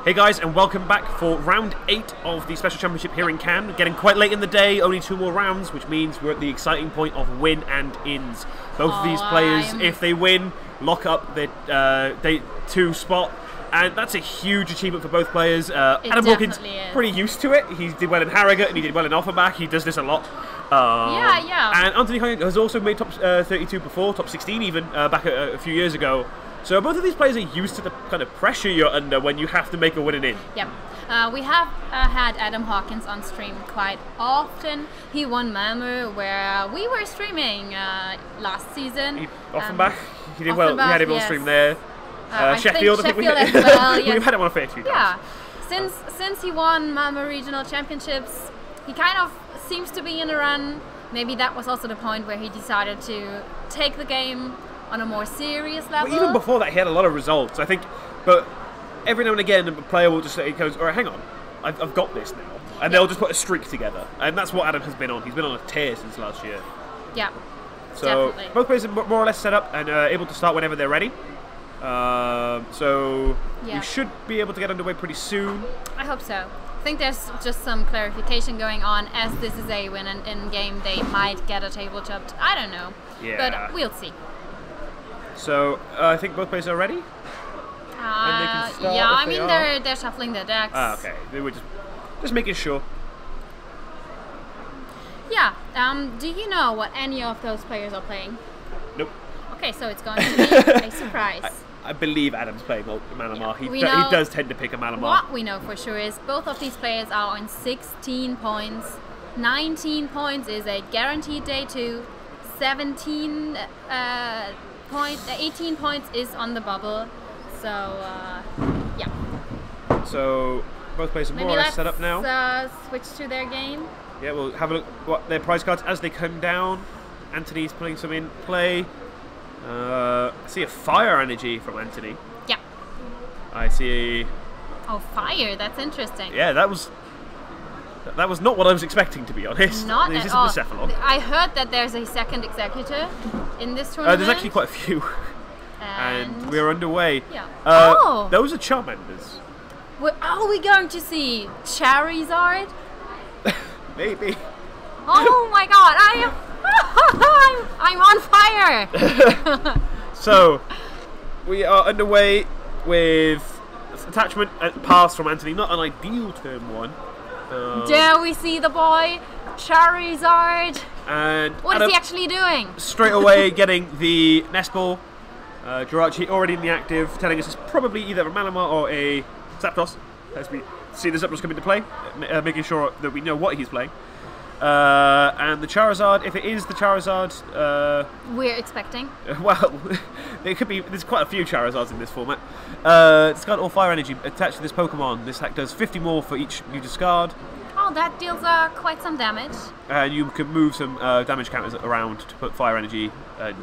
Hey guys, and welcome back for round 8 of the Special Championship here in Cannes. Getting quite late in the day, only 2 more rounds, which means we're at the exciting point of win and ins. Both of these players, if they win, lock up their day 2 spot, and that's a huge achievement for both players. Adam Hawkins, pretty used to it. He did well in Harrogate and he did well in Offenbach. He does this a lot. And Anthony has also made top 32 before, top 16 even, back a few years ago. So both of these players are used to the kind of pressure you're under when you have to make a win and in. Yep. We have had Adam Hawkins on stream quite often. He won Malmö, where we were streaming last season. Offenbach, he did well. We had him on stream there. Sheffield, I think we as well. Yes. We've had him on a fair few times. Yeah. Since he won Malmö regional championships, he kind of seems to be in a run. Maybe that was also the point where he decided to take the game on a more serious level. Well, even before that, he had a lot of results, I think. But every now and again, a player will just say, he goes, all right, hang on, I've got this now. And they'll just put a streak together. And that's what Adam has been on. He's been on a tear since last year. Yeah, so definitely. Both players are more or less set up and able to start whenever they're ready. So we should be able to get underway pretty soon. I hope so. I think there's just some clarification going on. As this is a win and in game, they might get a table chopped. I don't know. Yeah. But we'll see. So I think both players are ready. And they can start yeah, I mean they're shuffling their decks. Okay. They were just making sure. Yeah. Do you know what any of those players are playing? Nope. Okay, so it's going to be a surprise. I believe Adam's playing Malamar. He does tend to pick a Malamar. What we know for sure is both of these players are on 16 points. 19 points is a guaranteed day 2. 18 points is on the bubble. So yeah. So both players are more or less set up now. Switch to their game. Yeah, we'll have a look what their prize cards as they come down. Anthony's putting some in play. I see a fire energy from Anthony. Yeah. I see. Oh, fire! That's interesting. Yeah, that was not what I was expecting, to be honest. Not at all. Cephalon. I heard that there's a second executor in this tournament. There's actually quite a few. And we're underway. Yeah. Those are Charmanders. Are we going to see Charizard? Maybe. Oh my god! I'm on fire! So we are underway with attachment pass from Anthony. Not an ideal turn 1. There we see the boy, Charizard. And what is he actually doing? Straight away getting the nest ball. Jirachi already in the active, telling us it's probably either a Malamar or a Zapdos. As we see the Zapdos come into play, making sure that we know what he's playing. And the Charizard, if it is the Charizard... we're expecting. Well, it could be. There's quite a few Charizards in this format. It's got all fire energy attached to this Pokemon. This hack does 50 more for each you discard. Oh, that deals quite some damage. And you can move some damage counters around to put fire energy. And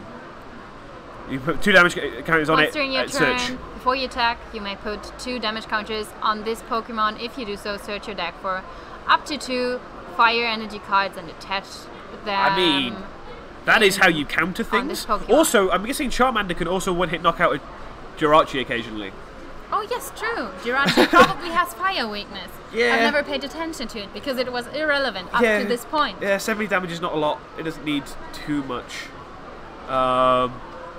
you put 2 damage counters on it. During your turn, before you attack, you may put 2 damage counters on this Pokemon. If you do so, search your deck for up to 2 fire energy cards and attach them. I mean, that is how you counter things. Also, I'm guessing Charmander can also one-hit knock out a Jirachi occasionally. Oh yes, true. Jirachi probably has fire weakness. Yeah. I've never paid attention to it because it was irrelevant up to this point. Yeah, 70 damage is not a lot. It doesn't need too much.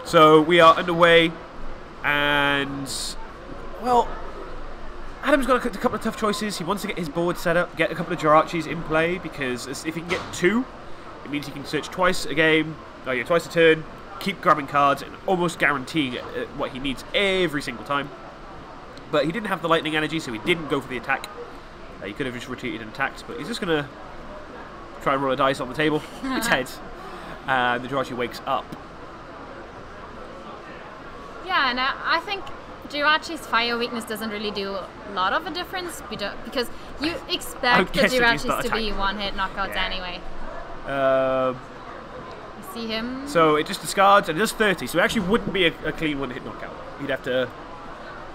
So we are underway, and well, Adam's got a couple of tough choices. He wants to get his board set up, get a couple of Jirachis in play, because if he can get 2, it means he can search twice a game, twice a turn, keep grabbing cards, and almost guaranteeing what he needs every single time. But he didn't have the lightning energy, so he didn't go for the attack. He could have just retreated and attacked, but he's just going to try and roll a dice on the table. It's heads. And the Jirachi wakes up. Yeah, and I think Jirachi's fire weakness doesn't really do a lot of a difference because you expect the Jirachis to be one-hit knockouts anyway. You see him? So it just discards and it does 30, so it actually wouldn't be a clean one-hit knockout. You'd have to...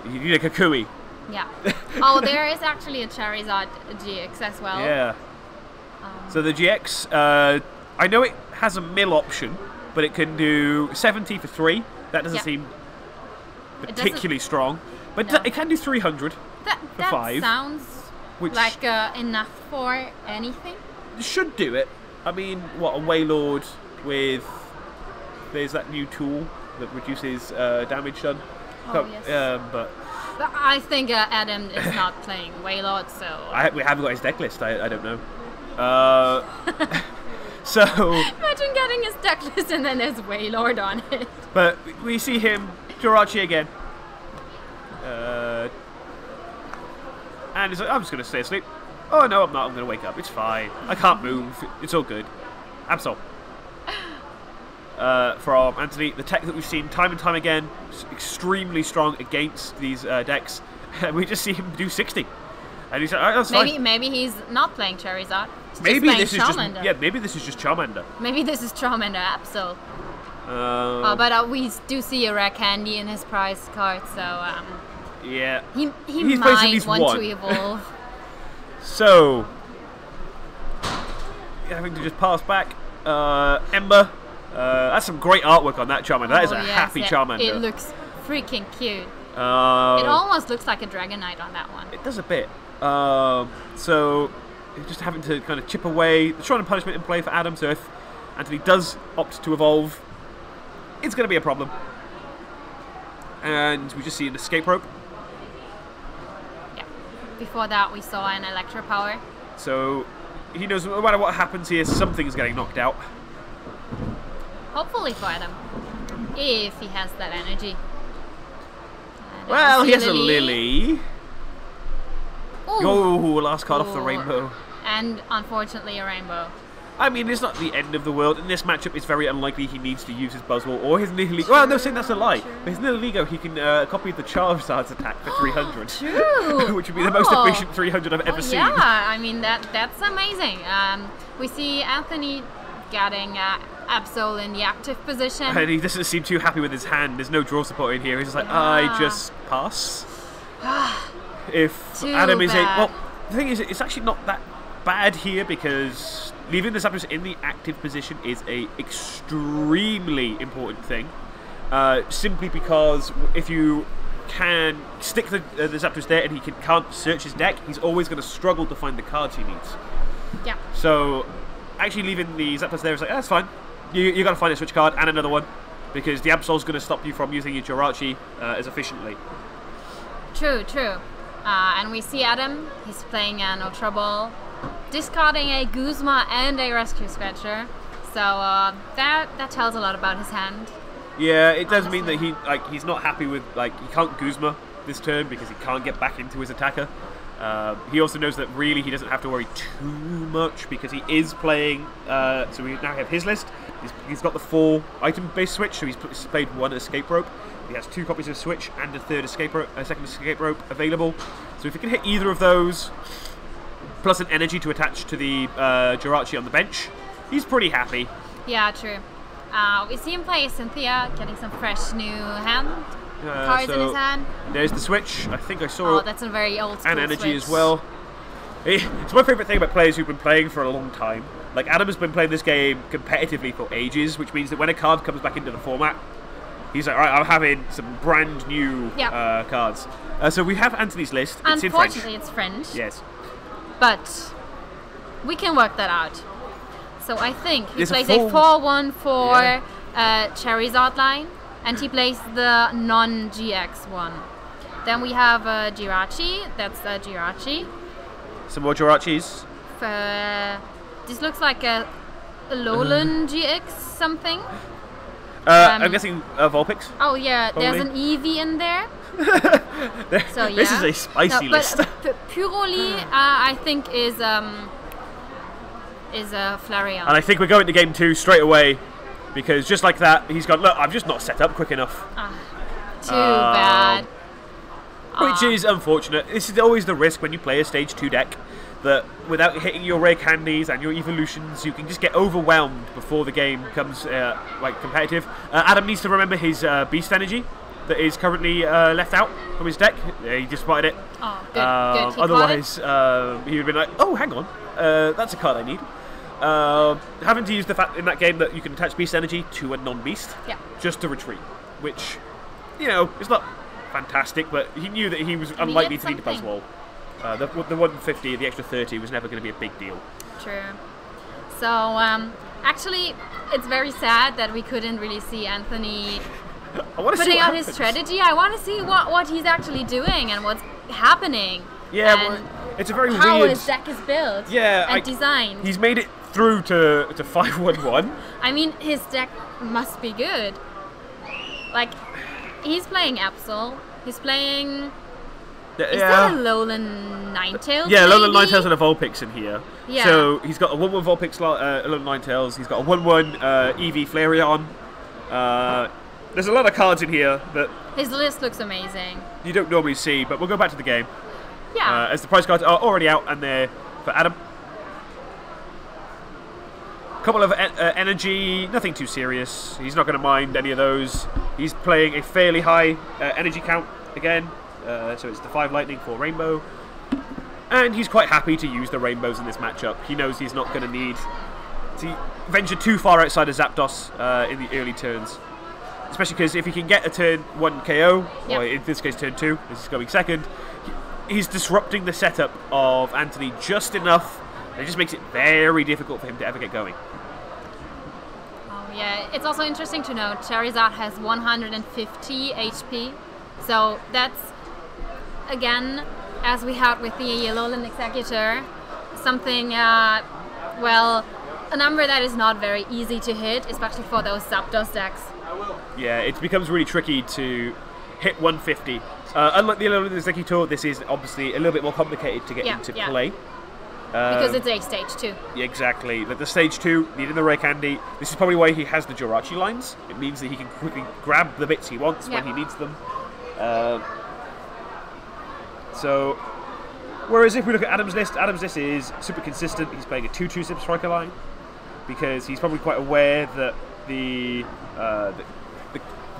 You'd need a Kakui. Yeah. Oh, there is actually a Charizard GX as well. Yeah. So the GX, I know it has a mill option, but it can do 70 for 3. That doesn't seem particularly strong. But it can do 300. That 5. sounds Which like enough for anything. should do it. I mean, what, a Wailord with... There's that new tool that reduces damage done. Oh, yes. But I think Adam is not playing Wailord, so... we haven't got his deck list, I don't know. So... Imagine getting his deck list and then there's Wailord on it. But we see him, Jirachi again. And he's like, I'm just going to stay asleep. Oh, no, I'm not. I'm going to wake up. It's fine. I can't move. It's all good. Absol. From Anthony, the tech that we've seen time and time again, extremely strong against these decks. And we just see him do 60. And he's like, all right, that's fine. Maybe he's not playing Charizard. Maybe this is just maybe this is just Charmander. Maybe this is Charmander Absol. But we do see a rare candy in his prize card, so yeah, he might want to evolve. So having to just pass back. Ember, that's some great artwork on that Charmander. That is a happy Charmander. It looks freaking cute. It almost looks like a Dragonite on that one. It does a bit. So just having to kind of chip away. The Shrine of Punishment in play for Adam, so if Anthony does opt to evolve, it's going to be a problem. And we just see an escape rope. Yeah. Before that, we saw an Electro Power. So he knows no matter what happens here, something's getting knocked out. Hopefully for Adam, if he has that energy. And well, he has a Lily. Ooh. Oh, last card off the rainbow. And unfortunately a rainbow. I mean, it's not the end of the world. In this matchup, it's very unlikely he needs to use his Buzzwole or his Nihiligo. Well, no, saying that's a lie. But his Nihiligo, he can copy the Charizard's attack for 300. True. Which would be the most efficient 300 I've ever seen. Yeah, I mean, that's amazing. We see Anthony getting Absol in the active position. And he doesn't seem too happy with his hand. There's no draw support in here. He's just like, I just pass. If Adam is well, the thing is, it's actually not that bad here because leaving the Zapdos in the active position is a extremely important thing. Simply because if you can stick the Zapdos there and he can't search his deck, he's always going to struggle to find the cards he needs. Yeah. So actually leaving the Zapdos there is like, that's fine. You got to find a switch card and another one because the Absol's going to stop you from using your Jirachi as efficiently. True. And we see Adam, he's playing an Ultra Ball, discarding a Guzma and a Rescue Scratcher. So that tells a lot about his hand. Yeah, it does mean that he's not happy with, he can't Guzma this turn because he can't get back into his attacker. He also knows that really he doesn't have to worry too much because he is playing, so we now have his list. He's got the 4 item-based switch, so he's played 1 escape rope. He has 2 copies of Switch and a second escape rope available. So if he can hit either of those, plus an energy to attach to the Jirachi on the bench, he's pretty happy. Yeah, true. We see him play Cynthia, getting some fresh new cards in his hand. There's the Switch. I think I saw. Oh, that's a very old school and energy Switch as well. It's my favourite thing about players who've been playing for a long time. Like Adam has been playing this game competitively for ages, which means that when a card comes back into the format, he's like, all right, I'm having some brand new cards. So we have Anthony's list. It's in French. Unfortunately, it's French. Yes. But we can work that out. So I think he There's plays a a 4-1 for Charizard line, and he plays the non-GX one. Then we have Jirachi. That's Jirachi. Some more Jirachis. This looks like a Alolan GX something. I'm guessing Vulpix. Oh yeah, probably. there's an Eevee in there. So yeah. This is a spicy list. Purely, I think is Flareon. And I think we're going to game 2 straight away because just like that, he's gone, look, I'm just not set up quick enough. Too bad. Which is unfortunate. This is always the risk when you play a stage 2 deck, that without hitting your rare candies and your evolutions, you can just get overwhelmed before the game becomes competitive. Adam needs to remember his beast energy that is currently left out from his deck. He just spotted it. Oh, good. Otherwise, he would have been like, oh, hang on, that's a card I need. Having to use the fact in that game that you can attach beast energy to a non-beast just to retreat, which, it's not fantastic, but he knew that he was unlikely to need the Buzzwole. The 150, the extra 30 was never going to be a big deal. True. So, actually, it's very sad that we couldn't really see Anthony putting out his strategy. I want to see what he's actually doing and what's happening. Yeah, well, it's a very weird... How his deck is built and designed. He's made it through to 5-1-1. I mean, his deck must be good. Like, he's playing Absol. He's playing... Is that a Alolan Ninetales? Yeah, Alolan Ninetales and a Vulpix in here. Yeah. So he's got a 1-1 Vulpix, Alolan Ninetales. He's got a 1-1 EV Flareon. There's a lot of cards in here that... His list looks amazing. You don't normally see, but we'll go back to the game. Yeah. As the prize cards are already out, and they're for Adam. A couple of energy, nothing too serious. He's not going to mind any of those. He's playing a fairly high energy count again. So it's the 5 lightning for Rainbow. And he's quite happy to use the Rainbows in this matchup. He knows he's not going to need to venture too far outside of Zapdos in the early turns. Especially because if he can get a turn 1 KO, or in this case turn 2, this is going second, he's disrupting the setup of Anthony just enough. It just makes it very difficult for him to ever get going. Oh yeah, it's also interesting to note Charizard has 150 HP. So that's, again, as we had with the Alolan Executor, something, well, a number that is not very easy to hit, especially for those Zapdos decks. Yeah, it becomes really tricky to hit 150. Unlike the Alolan Executor, this is obviously a little bit more complicated to get into play. Because it's a stage 2. Yeah, exactly. But the stage 2, needing the rare candy, this is probably why he has the Jirachi lines. It means that he can quickly grab the bits he wants when he needs them. So, whereas if we look at Adam's list is super consistent. He's playing a 2-2 Zip Striker line because he's probably quite aware that the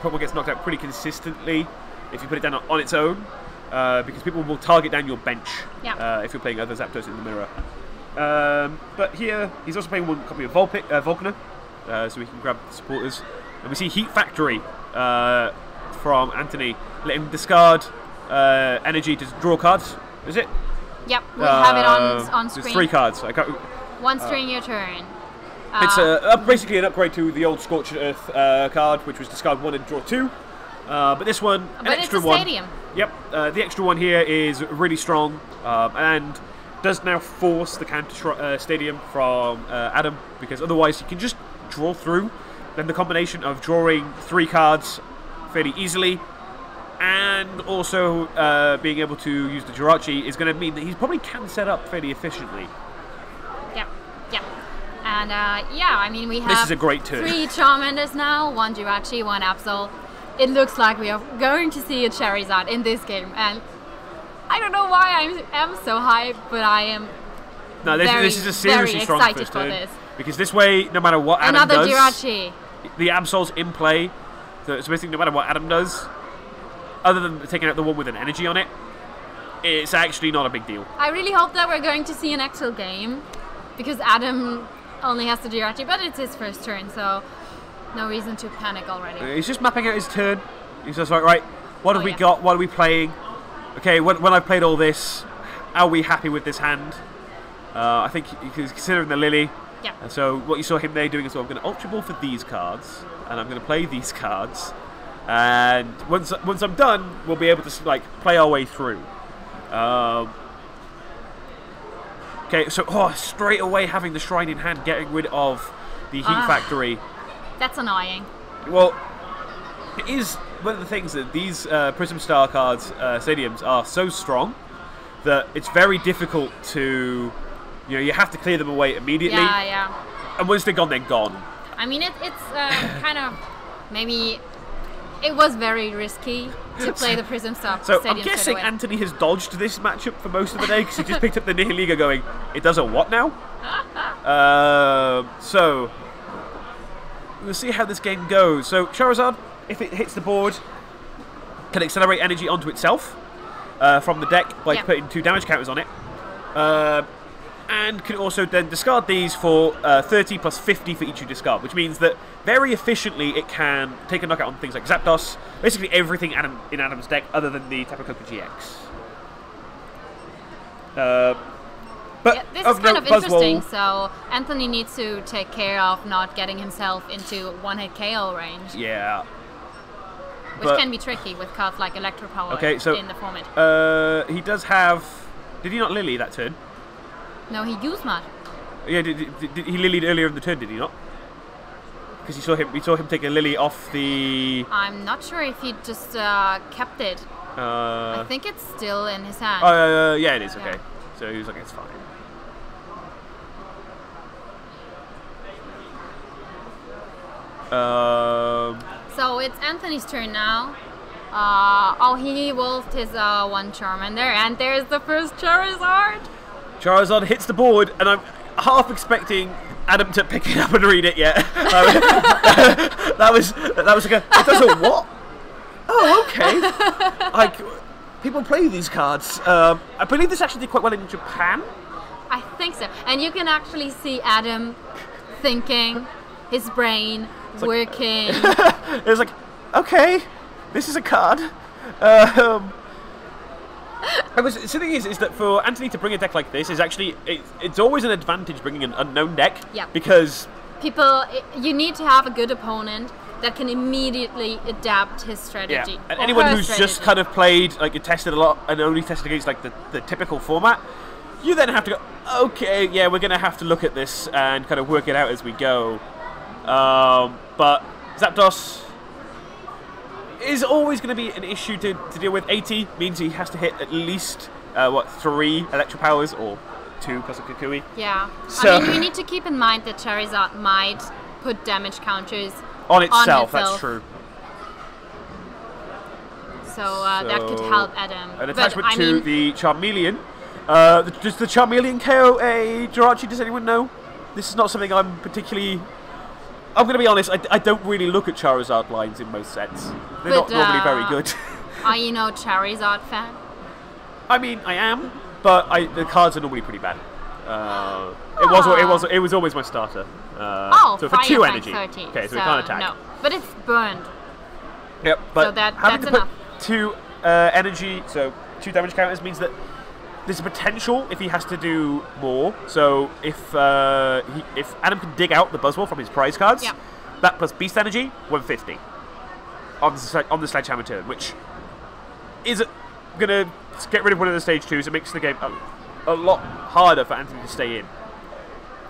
Pokemon gets knocked out pretty consistently if you put it down on its own, because people will target down your bench if you're playing other Zapdos in the mirror. But here, he's also playing one copy of Volcaner, so we can grab the supporters. And we see Heat Factory from Anthony. Let him discard energy to draw cards. Is it? Yep, we have it on screen. There's 3 cards. Once during your turn. It's basically an upgrade to the old Scorched Earth card, which was discard 1 and draw 2. But this one, an extra it's a stadium. Yep, the extra one here is really strong and does now force the counter stadium from Adam, because otherwise he can just draw through. Then the combination of drawing 3 cards fairly easily and also being able to use the Jirachi is going to mean that he probably can set up fairly efficiently. Yep. And yeah, I mean, we have this is a great turn. 3 Charmanders now, 1 Jirachi, 1 Absol. It looks like we are going to see a Charizard in this game, and I don't know why I am so hyped, but I am this is a seriously strong first turn. This. Because this way, no matter what Adam does, Jirachi. The Absol's in play, so basically no matter what Adam does, other than taking out the one with an energy on it, it's actually not a big deal. I really hope that we're going to see an actual game, because Adam only has the Jirachi, but it's his first turn, so no reason to panic already. He's just mapping out his turn. He's just like, right, what have we got? What are we playing? Okay, when I've played all this, are we happy with this hand? I think he's considering the Lily. Yeah. And so what you saw him there doing is, well, I'm going to Ultra Ball for these cards, and I'm going to play these cards, and once I'm done, we'll be able to play our way through. Okay, so straight away having the Shrine in hand, getting rid of the Heat Factory. That's annoying. Well, it is one of the things that these Prism Star cards, stadiums, are so strong that it's very difficult to, you have to clear them away immediately. Yeah. And once they're gone, they're gone. I mean, it's kind of, maybe, it was very risky to play the Prism Star stadium. I'm guessing Anthony has dodged this matchup for most of the day, because he just picked up the Nihiliga going, it does a what now? So we'll see how this game goes. So Charizard, if it hits the board, can accelerate energy onto itself from the deck by putting 2 damage counters on it. And can also then discard these for 30 plus 50 for each you discard, which means that very efficiently, it can take a knockout on things like Zapdos, basically everything in Adam's deck other than the Tapu Koko GX. But yeah, this is kind of interesting, so Anthony needs to take care of not getting himself into one-hit KO range. Yeah. Which can be tricky with cards like Electro Power in the format. He does have... Did he not Lily that turn? No, he used Mud. Yeah, did he Lilied earlier in the turn, did he not? Because we saw him take a Lily off the... I'm not sure if he just kept it. I think it's still in his hand. Yeah, it is, okay. So he was like, it's fine. So it's Anthony's turn now. He evolved his one Charmander, and there's the first Charizard. Charizard hits the board, and I'm half expecting Adam to pick it up and read it. Yeah, that was like it does a what? Oh, okay. Like people play these cards. I believe this actually did quite well in Japan. I think so, and you can actually see Adam thinking, his brain working. It was like, okay, this is a card. The thing is that for Anthony to bring a deck like this is actually it's always an advantage bringing an unknown deck. Yeah. Because you need to have a good opponent that can immediately adapt his strategy. Yeah. And anyone who's just kind of played, like, tested a lot and only tested against like the typical format, you then have to go, okay, yeah, we're going to have to look at this and kind of work it out as we go. But Zapdos is always going to be an issue to deal with. 80 means he has to hit at least 3 Electro Powers or 2 plus a Kukui. Yeah. So, I mean, we need to keep in mind that Charizard might put damage counters on itself. That's true. So that could help Adam. An attachment to the Charmeleon. Does the Charmeleon KO a Jirachi? Does anyone know? This is not something I'm particularly... I'm going to be honest, I don't really look at Charizard lines in most sets. They're not normally very good. Are you no Charizard fan? I mean, I am, but the cards are normally pretty bad. It was always my starter. So for 2 energy. 30, okay, so we can't attack. No, but it's burned. Yep, but so that's having to enough. put 2 energy, so 2 damage counters means that there's a potential if he has to do more. So if Adam can dig out the Buzzwole from his prize cards, that plus Beast Energy, 150 on the Sledgehammer turn, which is going to get rid of one of the stage 2s. It makes the game a lot harder for Anthony to stay in.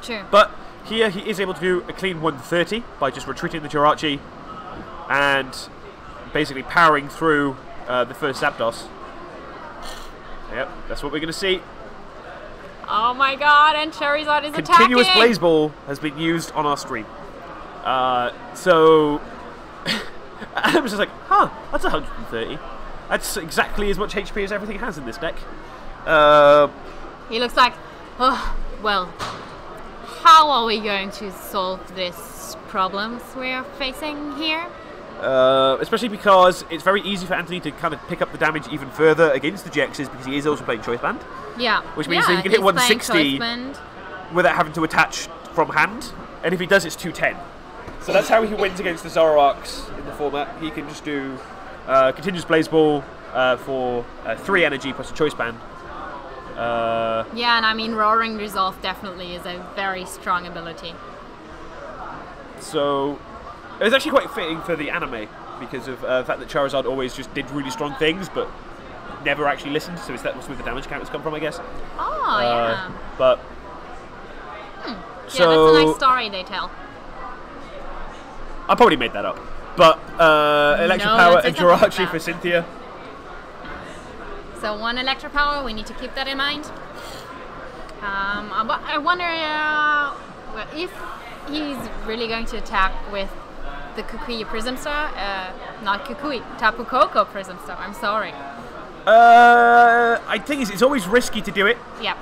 True. But here he is able to do a clean 130 by just retreating the Jirachi and basically powering through the first Zapdos. Yep, that's what we're going to see. Oh my god, and Charizard is Continuous attacking! Blaze Ball has been used on our stream. So Adam's just like, that's 130. That's exactly as much HP as everything has in this deck. He looks like, well, how are we going to solve this problems we're facing here? Especially because it's very easy for Anthony to kind of pick up the damage even further against the GXs because he is also playing Choice Band. Yeah. Which means that he can hit 160 without having to attach from hand. And if he does, it's 210. So that's how he wins against the Zoroarks in the format. He can just do Continuous Blaze Ball for 3 energy plus a Choice Band. Yeah, and I mean, Roaring Resolve definitely is a very strong ability. So it was actually quite fitting for the anime because of the fact that Charizard always just did really strong things but never actually listened, so that's where the damage counters come from, I guess. Oh, yeah. But yeah, that's a nice story they tell. I probably made that up. But Electro Power and Jirachi for Cynthia. So 1 Electro Power, we need to keep that in mind. I wonder if he's really going to attack with the Kukui Prism Star, not Kukui, Tapu Koko Prism Star, I'm sorry. I think it's always risky to do it. Yeah.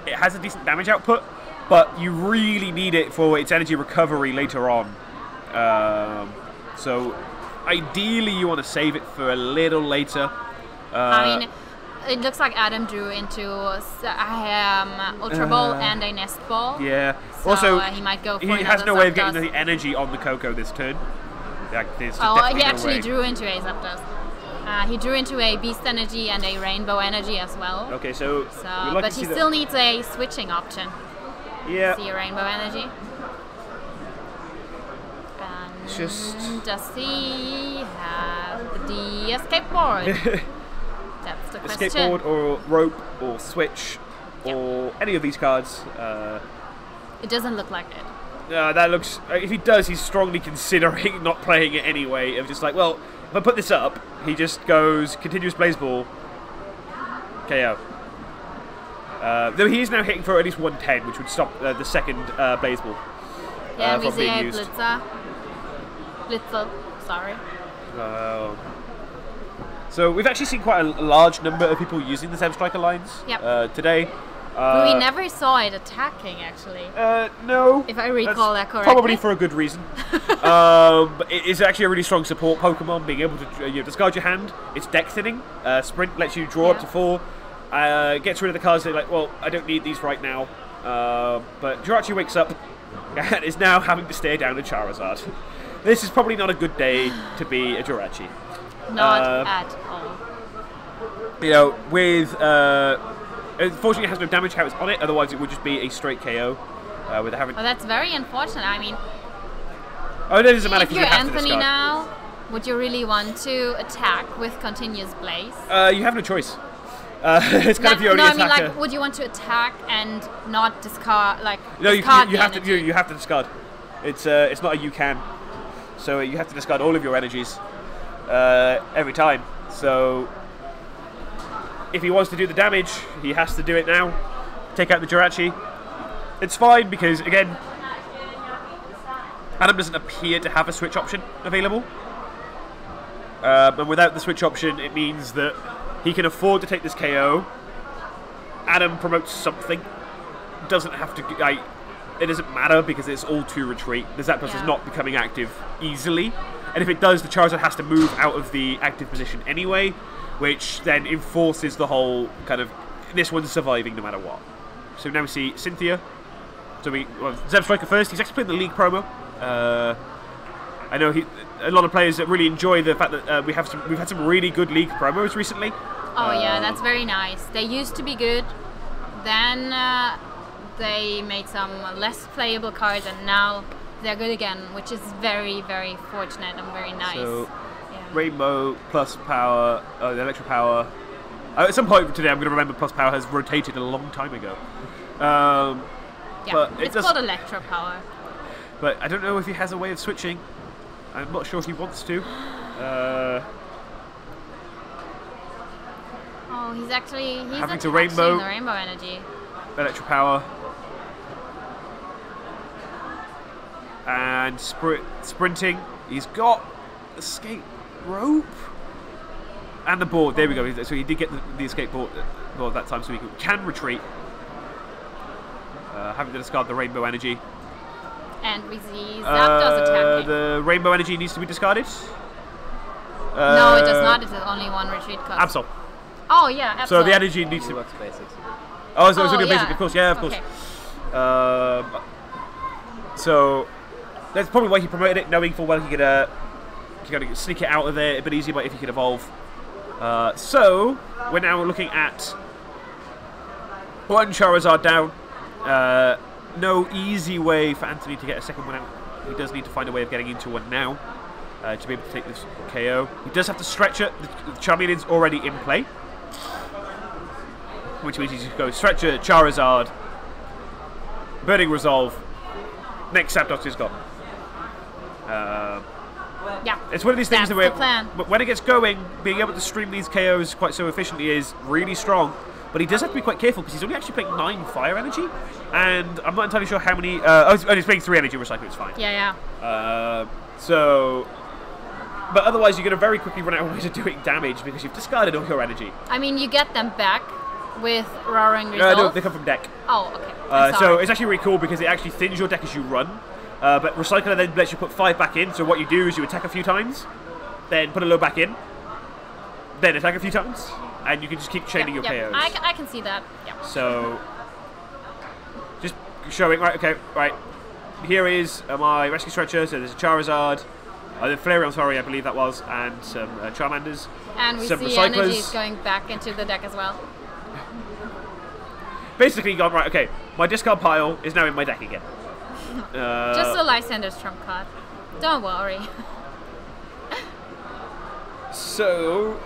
It has a decent damage output, but you really need it for its energy recovery later on. So ideally you want to save it for a little later. I mean, it looks like Adam drew into Ultra Ball and a Nest Ball. Yeah. So, also, he might go for he has no way of getting Zapdos. the energy on the Coco this turn. Like, there's Oh, definitely he no actually way. drew into a Zapdos. He drew into a Beast Energy and a Rainbow Energy as well. Okay, so But he still needs a switching option. Yeah. See a Rainbow Energy. Just does he have the escape board? That's the question. escape board or rope or switch or any of these cards. It doesn't look like it. That looks. If he does, he's strongly considering not playing it anyway. Of just like, well, if I put this up, he just goes continuous Blaze Ball, KO. Though he is now hitting for at least 110, which would stop the second Blaze Ball Yeah, we from see being a used. Blitzer, sorry. So we've actually seen quite a large number of people using the Zeb Striker lines today. But we never saw it attacking, actually. No. If I recall that correctly. Probably for a good reason. But it is actually a really strong support Pokemon, being able to discard your hand. It's deck thinning. Sprint lets you draw up to 4. Gets rid of the cards that are like, well, I don't need these right now. But Jirachi wakes up and is now having to stare down a Charizard. This is probably not a good day to be a Jirachi. Not at all. You know, with... unfortunately, it has no damage counters on it, otherwise it would just be a straight KO. With having... Well, that's very unfortunate. I mean... Oh, it doesn't matter if because you're you have to Anthony discard. now, would you really want to attack with continuous Blaze? You have no choice. It's kind of the only I mean, attacker. like, would you want to attack and not discard, like, No, you discard have the to. energy? You have to discard. It's not a you can. So you have to discard all of your energies every time. So if he wants to do the damage, he has to do it now. Take out the Jirachi. It's fine because again, Adam doesn't appear to have a switch option available. And without the switch option, it means that he can afford to take this KO. Adam promotes something. Doesn't have to. It doesn't matter because it's all to retreat. The Zapdos is not becoming active easily. And if it does, the Charizard has to move out of the active position anyway, which then enforces the whole kind of this one's surviving no matter what. So now we see Cynthia. So Zeb Striker first. He's actually playing the League promo. I know a lot of players that really enjoy the fact that we've had some really good League promos recently. Oh yeah, that's very nice. They used to be good, then they made some less playable cards, and now they're good again, which is very, very fortunate and very nice. So Rainbow plus power, the Electro Power. At some point today, I'm going to remember plus power has rotated a long time ago. But it's called Electro Power. But I don't know if he has a way of switching. I'm not sure if he wants to. Oh, he's having to attaching Rainbow. the Rainbow Energy. Electro Power. And sprinting. He's got escape rope. And the board. There we go. So he did get the escape board that time, so he can retreat. Having to discard the Rainbow Energy. And we see Zapdos attacking. The Rainbow Energy needs to be discarded. No, it does not. It's only one retreat cost. Absol. Oh yeah, Absol. So the energy needs to. Basics. Oh, so it's only yeah. basic, of course. Yeah, of course. Okay. So that's probably why he promoted it, knowing full well he could sneak it out of there a bit easier, but if he could evolve. So we're now looking at one Charizard down. No easy way for Anthony to get a second one out. He does need to find a way of getting into one now to be able to take this KO. He does have to stretch it. The Charmanion's already in play, which means he's just go Stretcher, Charizard, Burning Resolve. Next Zapdos is gone. Yeah. It's one of these things That's where the plan. when it gets going, being able to stream these KOs quite so efficiently is really strong. But he does have to be quite careful because he's only actually playing 9 fire energy, and I'm not entirely sure how many. He's playing 3 energy recycle. It's fine. Yeah. But otherwise, you're going to very quickly run out of ways of doing damage because you've discarded all your energy. I mean, you get them back with Roaring Resolve. No, they come from deck. Oh, okay. I'm So sorry. it's actually really cool because it actually thins your deck as you run. But Recycler then lets you put 5 back in. So what you do is you attack a few times, then put a load back in, then attack a few times, and you can just keep chaining your KOs. I can see that. Yeah. So, just showing, right, okay, right. Here is my Rescue Stretcher, so there's a Charizard, the Flareon, sorry, I believe that was, and some Charmanders. And we some see Recyclers. energies going back into the deck as well. Basically gone, right, okay, my discard pile is now in my deck again. Just a Lysander's trump card. Don't worry. So,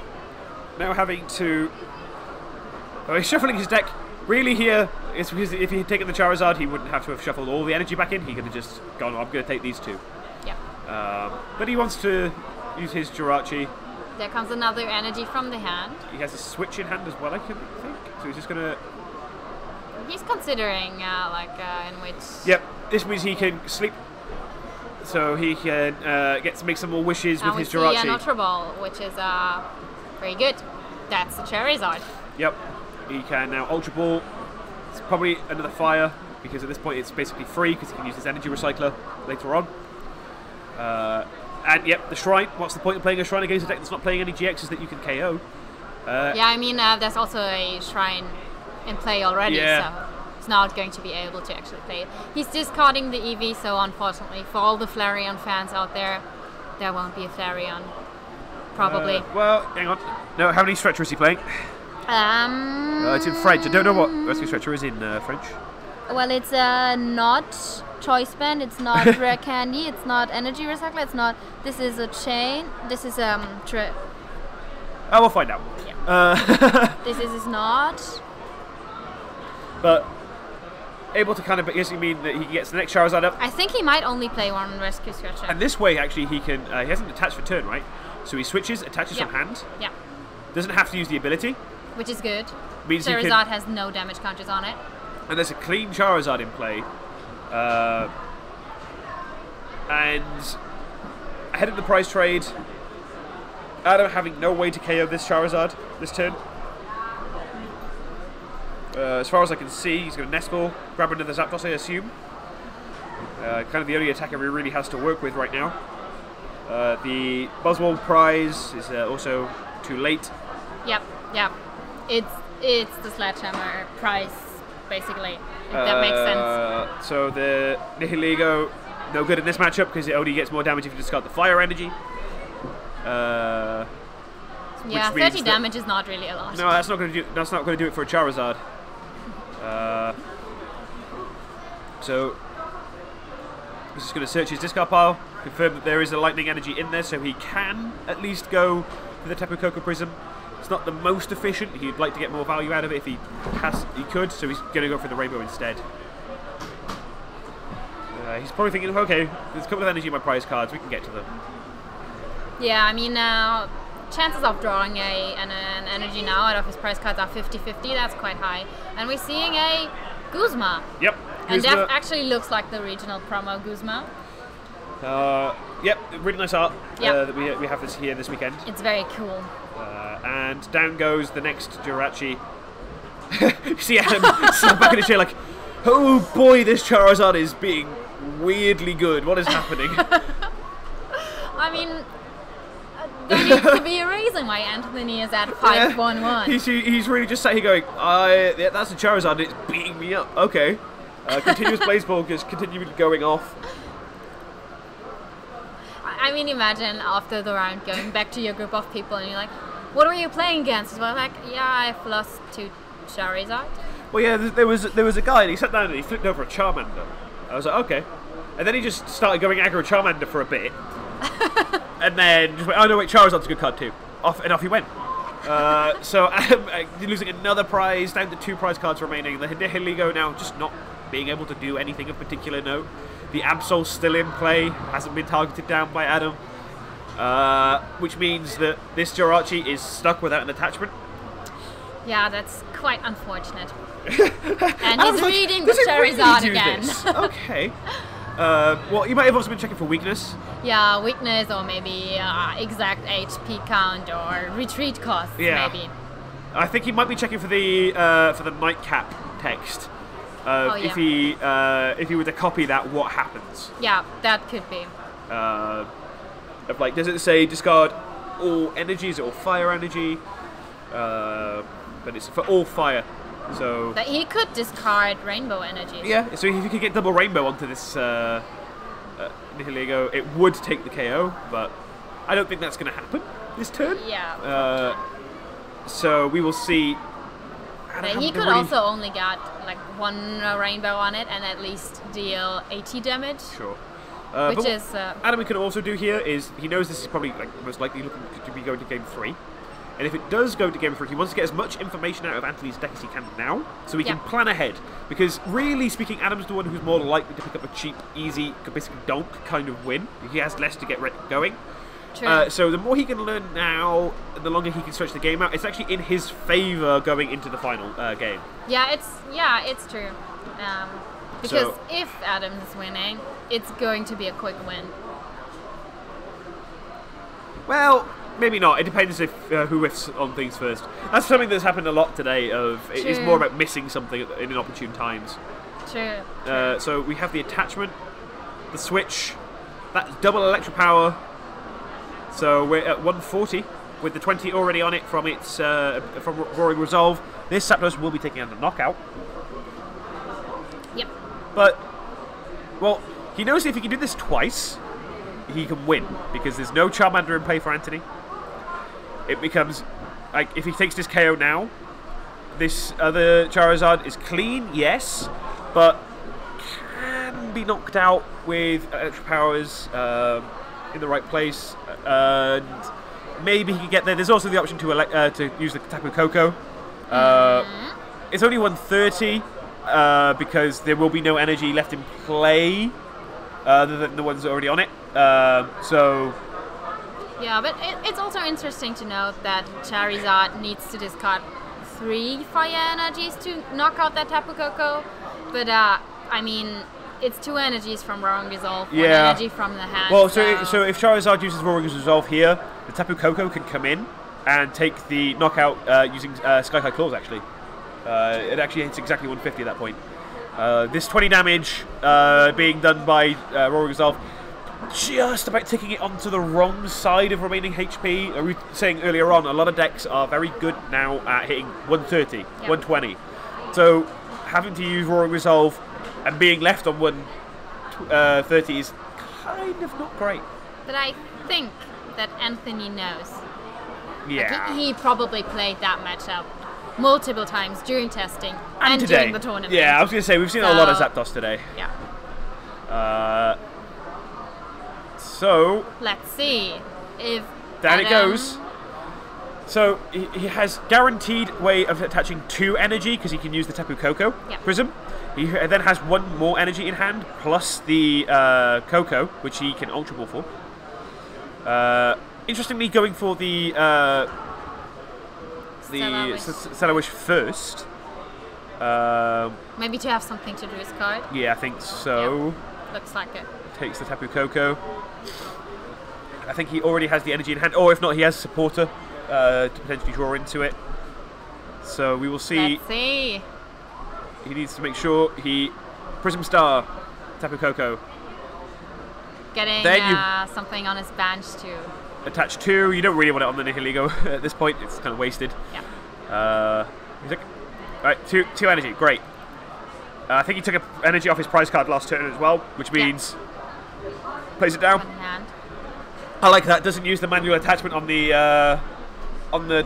now having to... he's shuffling his deck. Really here, it's because if he had taken the Charizard, he wouldn't have to have shuffled all the energy back in. He could have just gone, I'm going to take these two. Yeah. But he wants to use his Jirachi. There comes another energy from the hand. He has a switch in hand as well, I think. So he's just going to... He's considering, in which... Yep, this means he can sleep. So he can make some more wishes with his Jirachi. And we see an Ultra Ball, which is very good. That's the Charizard. Yep. He can now Ultra Ball. It's probably another fire, because at this point it's basically free, because he can use his Energy Recycler later on. And yep, the Shrine. What's the point of playing a Shrine against a deck that's not playing any GXs that you can KO? Yeah, I mean, there's also a Shrine in play already, so it's not going to be able to actually play it. He's discarding the EV, so unfortunately for all the Flareon fans out there won't be a Flareon, probably. Well, hang on. No, how many Stretcher is he playing? It's in French. I don't know what Rescue Stretcher is in French. Well, it's not Choice Band, it's not Rare Candy, it's not Energy Recycler, it's not... This is a chain, this is we'll find out. Yeah. This is not... But able to kind of basically mean that he gets the next Charizard up. I think he might only play one Rescue Stretcher. And this way, actually, he can... he hasn't attached for turn, right? So he switches, attaches from hand. Yeah. Doesn't have to use the ability. Which is good. Means Charizard has no damage counters on it. And there's a clean Charizard in play. And ahead of the prize trade, Adam having no way to KO this Charizard this turn. As far as I can see, he's going to Nest Ball, grab another Zapdos, I assume. Kind of the only attacker he really has to work with right now. The Buzzwole prize is also too late. Yep. It's the Sledgehammer prize, basically, if that makes sense. So the Nihilego, no good in this matchup because it only gets more damage if you discard the fire energy. Yeah, 30 damage is not really a lot. No, that's not going to do it for a Charizard. So he's just going to search his discard pile, confirm that there is a lightning energy in there, so he can at least go for the Tapu Koko Prism. It's not the most efficient. He'd like to get more value out of it if he could, so he's going to go for the Rainbow instead. He's probably thinking, okay, there's a couple of energy in my prize cards, we can get to them. Yeah, I mean, chances of drawing an energy now out of his prize cards are 50-50, that's quite high. And we're seeing a Guzma. Yep. And that actually looks like the regional promo Guzma. Yep, really nice art that we have here this weekend. It's very cool. And down goes the next Jirachi. You see Adam slap back in the chair like, oh boy, this Charizard is being weirdly good. What is happening? I mean, there needs to be a reason why Anthony is at 5-1-1. He's really just sat here going, that's a Charizard, it's beating me up. Okay. Continuous Blaze Ball just continued going off. I mean, imagine after the round going back to your group of people and you're like, what were you playing against? Well, like, yeah, I've lost to Charizard. Well, yeah, there was a guy and he sat down and he flipped over a Charmander. I was like, okay. And then he just started going aggro Charmander for a bit. And then just went, oh no, wait, Charizard's a good card too. Off he went. So losing another prize, down to 2 prize cards remaining. The Nihilego now just not being able to do anything of particular note. The Absol's still in play, hasn't been targeted down by Adam. Which means that this Jirachi is stuck without an attachment. Yeah, that's quite unfortunate. And he's reading the Charizard really again. Okay. Well, you might have also been checking for weakness. Yeah, weakness or maybe exact HP count or retreat cost, maybe. I think he might be checking for the nightcap text. If he were to copy that, what happens? Yeah, that could be. Does it say discard all energies or fire energy? but it's for all fire. So But he could discard rainbow energy. yeah, so if you could get double rainbow onto this Nihilego, it would take the KO, but I don't think that's going to happen this turn. Yeah. So we will see. But he could also only get like one rainbow on it and at least deal 80 damage. Sure. Which is Adam can also do here is he knows this is probably like most likely looking to be going to game 3, and if it does go to game 3, he wants to get as much information out of Anthony's deck as he can now, so he can plan ahead. Because really speaking, Adam's the one who's more likely to pick up a cheap, easy, basically donk kind of win. He has less to get going. true. So the more he can learn now, the longer he can stretch the game out. It's actually in his favour going into the final game. Yeah, it's true. Because if Adam is winning, it's going to be a quick win. Well, maybe not. It depends if who whiffs on things first. That's something that's happened a lot today. It's more about missing something in inopportune times. True. So we have the attachment, the switch, that's double electric power. So we're at 140 with the 20 already on it from its from Roaring Resolve. This Zapdos will be taking out a knockout. Yep. But well, he knows if he can do this twice, he can win because there's no Charmander in play for Anthony. It becomes like if he takes this KO now, this other Charizard is clean, yes, but can be knocked out with electric powers in the right place, and maybe he can get there. There's also the option to use the Tapu Koko. It's only 130 because there will be no energy left in play other than the ones already on it. So. Yeah, but it's also interesting to note that Charizard needs to discard 3 fire energies to knock out that Tapu Koko. But, I mean, it's 2 energies from Roaring Resolve, 1 energy from the hand. Well, so if Charizard uses Roaring Resolve here, the Tapu Koko can come in and take the knockout using Sky High Claws, actually. It actually hits exactly 150 at that point. This 20 damage being done by Roaring Resolve, just about taking it onto the wrong side of remaining HP. We were saying earlier on, a lot of decks are very good now at hitting 130, 120. So having to use Roaring Resolve and being left on 130 is kind of not great. But I think that Anthony knows. Yeah. Like he probably played that matchup multiple times during testing and today. during the tournament. Yeah, I was going to say, we've seen a lot of Zapdos today. Yeah. So let's see if down it goes. So he has guaranteed way of attaching 2 energy because he can use the Tapu Koko Prism. He then has 1 more energy in hand plus the Koko, which he can Ultra Ball for. Interestingly, going for the Stellar Wish first. Maybe to have something to do with card. Yeah, I think so. Yeah, looks like it. Takes the Tapu Koko. I think he already has the energy in hand, or if not, he has Supporter to potentially draw into it. So we will see. Let's see. He needs to make sure he Prism Star, Tapu Koko. Getting something on his bench too. Attach 2. You don't really want it on the Nihilego at this point. It's kind of wasted. Yeah. He's like, right, 2 energy. Great. I think he took energy off his prize card last turn as well, which means plays it down. I like that. Doesn't use the manual attachment on the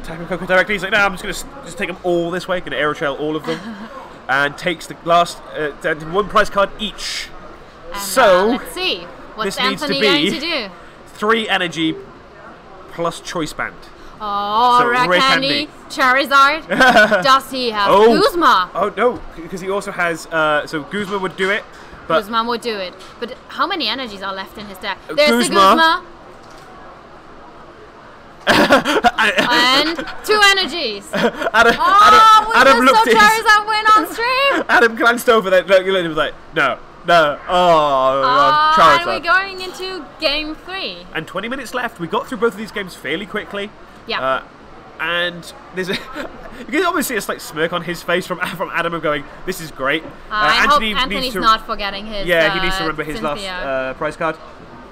Tapu Koko directly. He's like, no, I'm just gonna just take them all this way. Gonna Aero Trail all of them, and takes the last 1 prize card each. And, so let's see what's Anthony going to do. 3 energy plus Choice Band. Oh, so Rakandi, Charizard. Does he have Guzma? Oh no, because he also has. So Guzma would do it. But Guzma would do it. But how many energies are left in his deck? There's the Guzma. And 2 energies. Adam looked at Charizard win on stream. Adam glanced over there. He was like, no. Charizard. And we're going into game 3. And 20 minutes left. We got through both of these games fairly quickly. Yeah. And there's you can almost see a slight smirk on his face from Adam of going, this is great. I hope Anthony's not forgetting his. Yeah, he needs to remember his Cynthia. last prize card.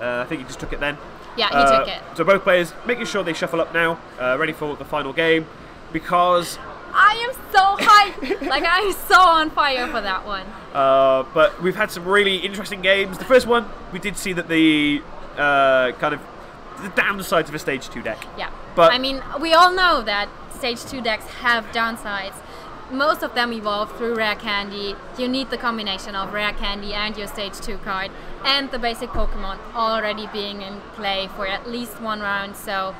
I think he just took it then. Yeah, he took it. So both players making sure they shuffle up now, ready for the final game. because I am so hyped. Like, I'm so on fire for that one. But we've had some really interesting games. The first one, we did see that the kind of the downsides of a Stage 2 deck. Yeah. But I mean, we all know that Stage 2 decks have downsides. Most of them evolve through rare candy. You need the combination of rare candy and your Stage 2 card and the basic Pokemon already being in play for at least one round. So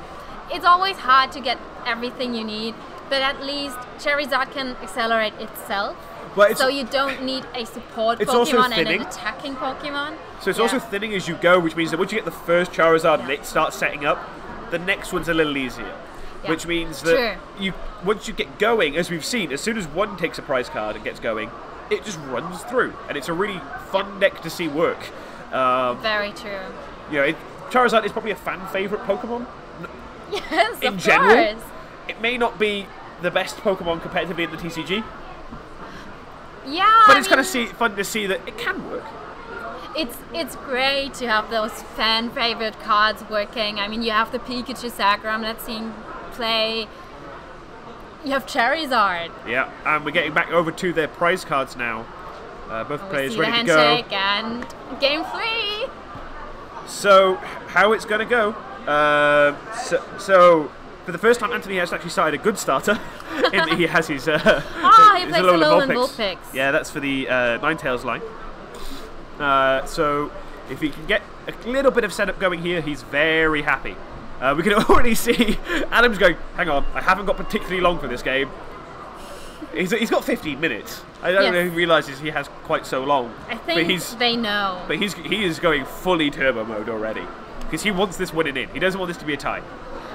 it's always hard to get everything you need, but at least Charizard can accelerate itself. Well, so you don't need a support it's also Pokemon and thinning. an attacking Pokemon. So it's also thinning as you go, which means that once you get the first Charizard and it starts setting up, the next one's a little easier. Yeah. Which means that once you get going, as we've seen, as soon as one takes a prize card and gets going, it just runs through, and it's a really fun deck to see work. Very true. You know, Charizard is probably a fan favorite Pokemon. Yes, in of general, course. it may not be the best Pokemon competitively in the TCG. Yeah, but it's kind of fun to see that it can work. It's great to have those fan favorite cards working. I mean, you have the Pikachu Sakura that's seeing play. You have Charizard. Yeah, and we're getting back over to their prize cards now. Both players ready to go. Handshake and game 3. So, how it's going to go? So for the first time, Anthony has actually started a good starter. In that he has his he plays Alolan Vulpix. Yeah, that's for the Ninetales line. So if he can get a little bit of setup going here, he's very happy. We can already see Adam's going, hang on, I haven't got particularly long for this game. He's got 15 minutes. I don't know if he realises he has quite so long. I think they know. But he is going fully turbo mode already. Because he wants this winning in. He doesn't want this to be a tie.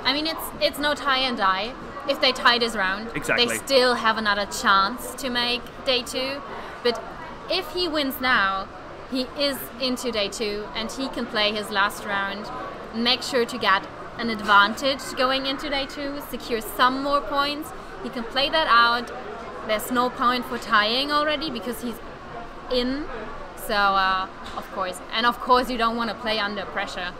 I mean, it's no tie and die. If they tie this round, exactly, they still have another chance to make day 2. But if he wins now, he is into day 2 and he can play his last round, make sure to get an advantage going into day 2, secure some more points. He can play that out. There's no point for tying already because he's in. So, of course you don't want to play under pressure.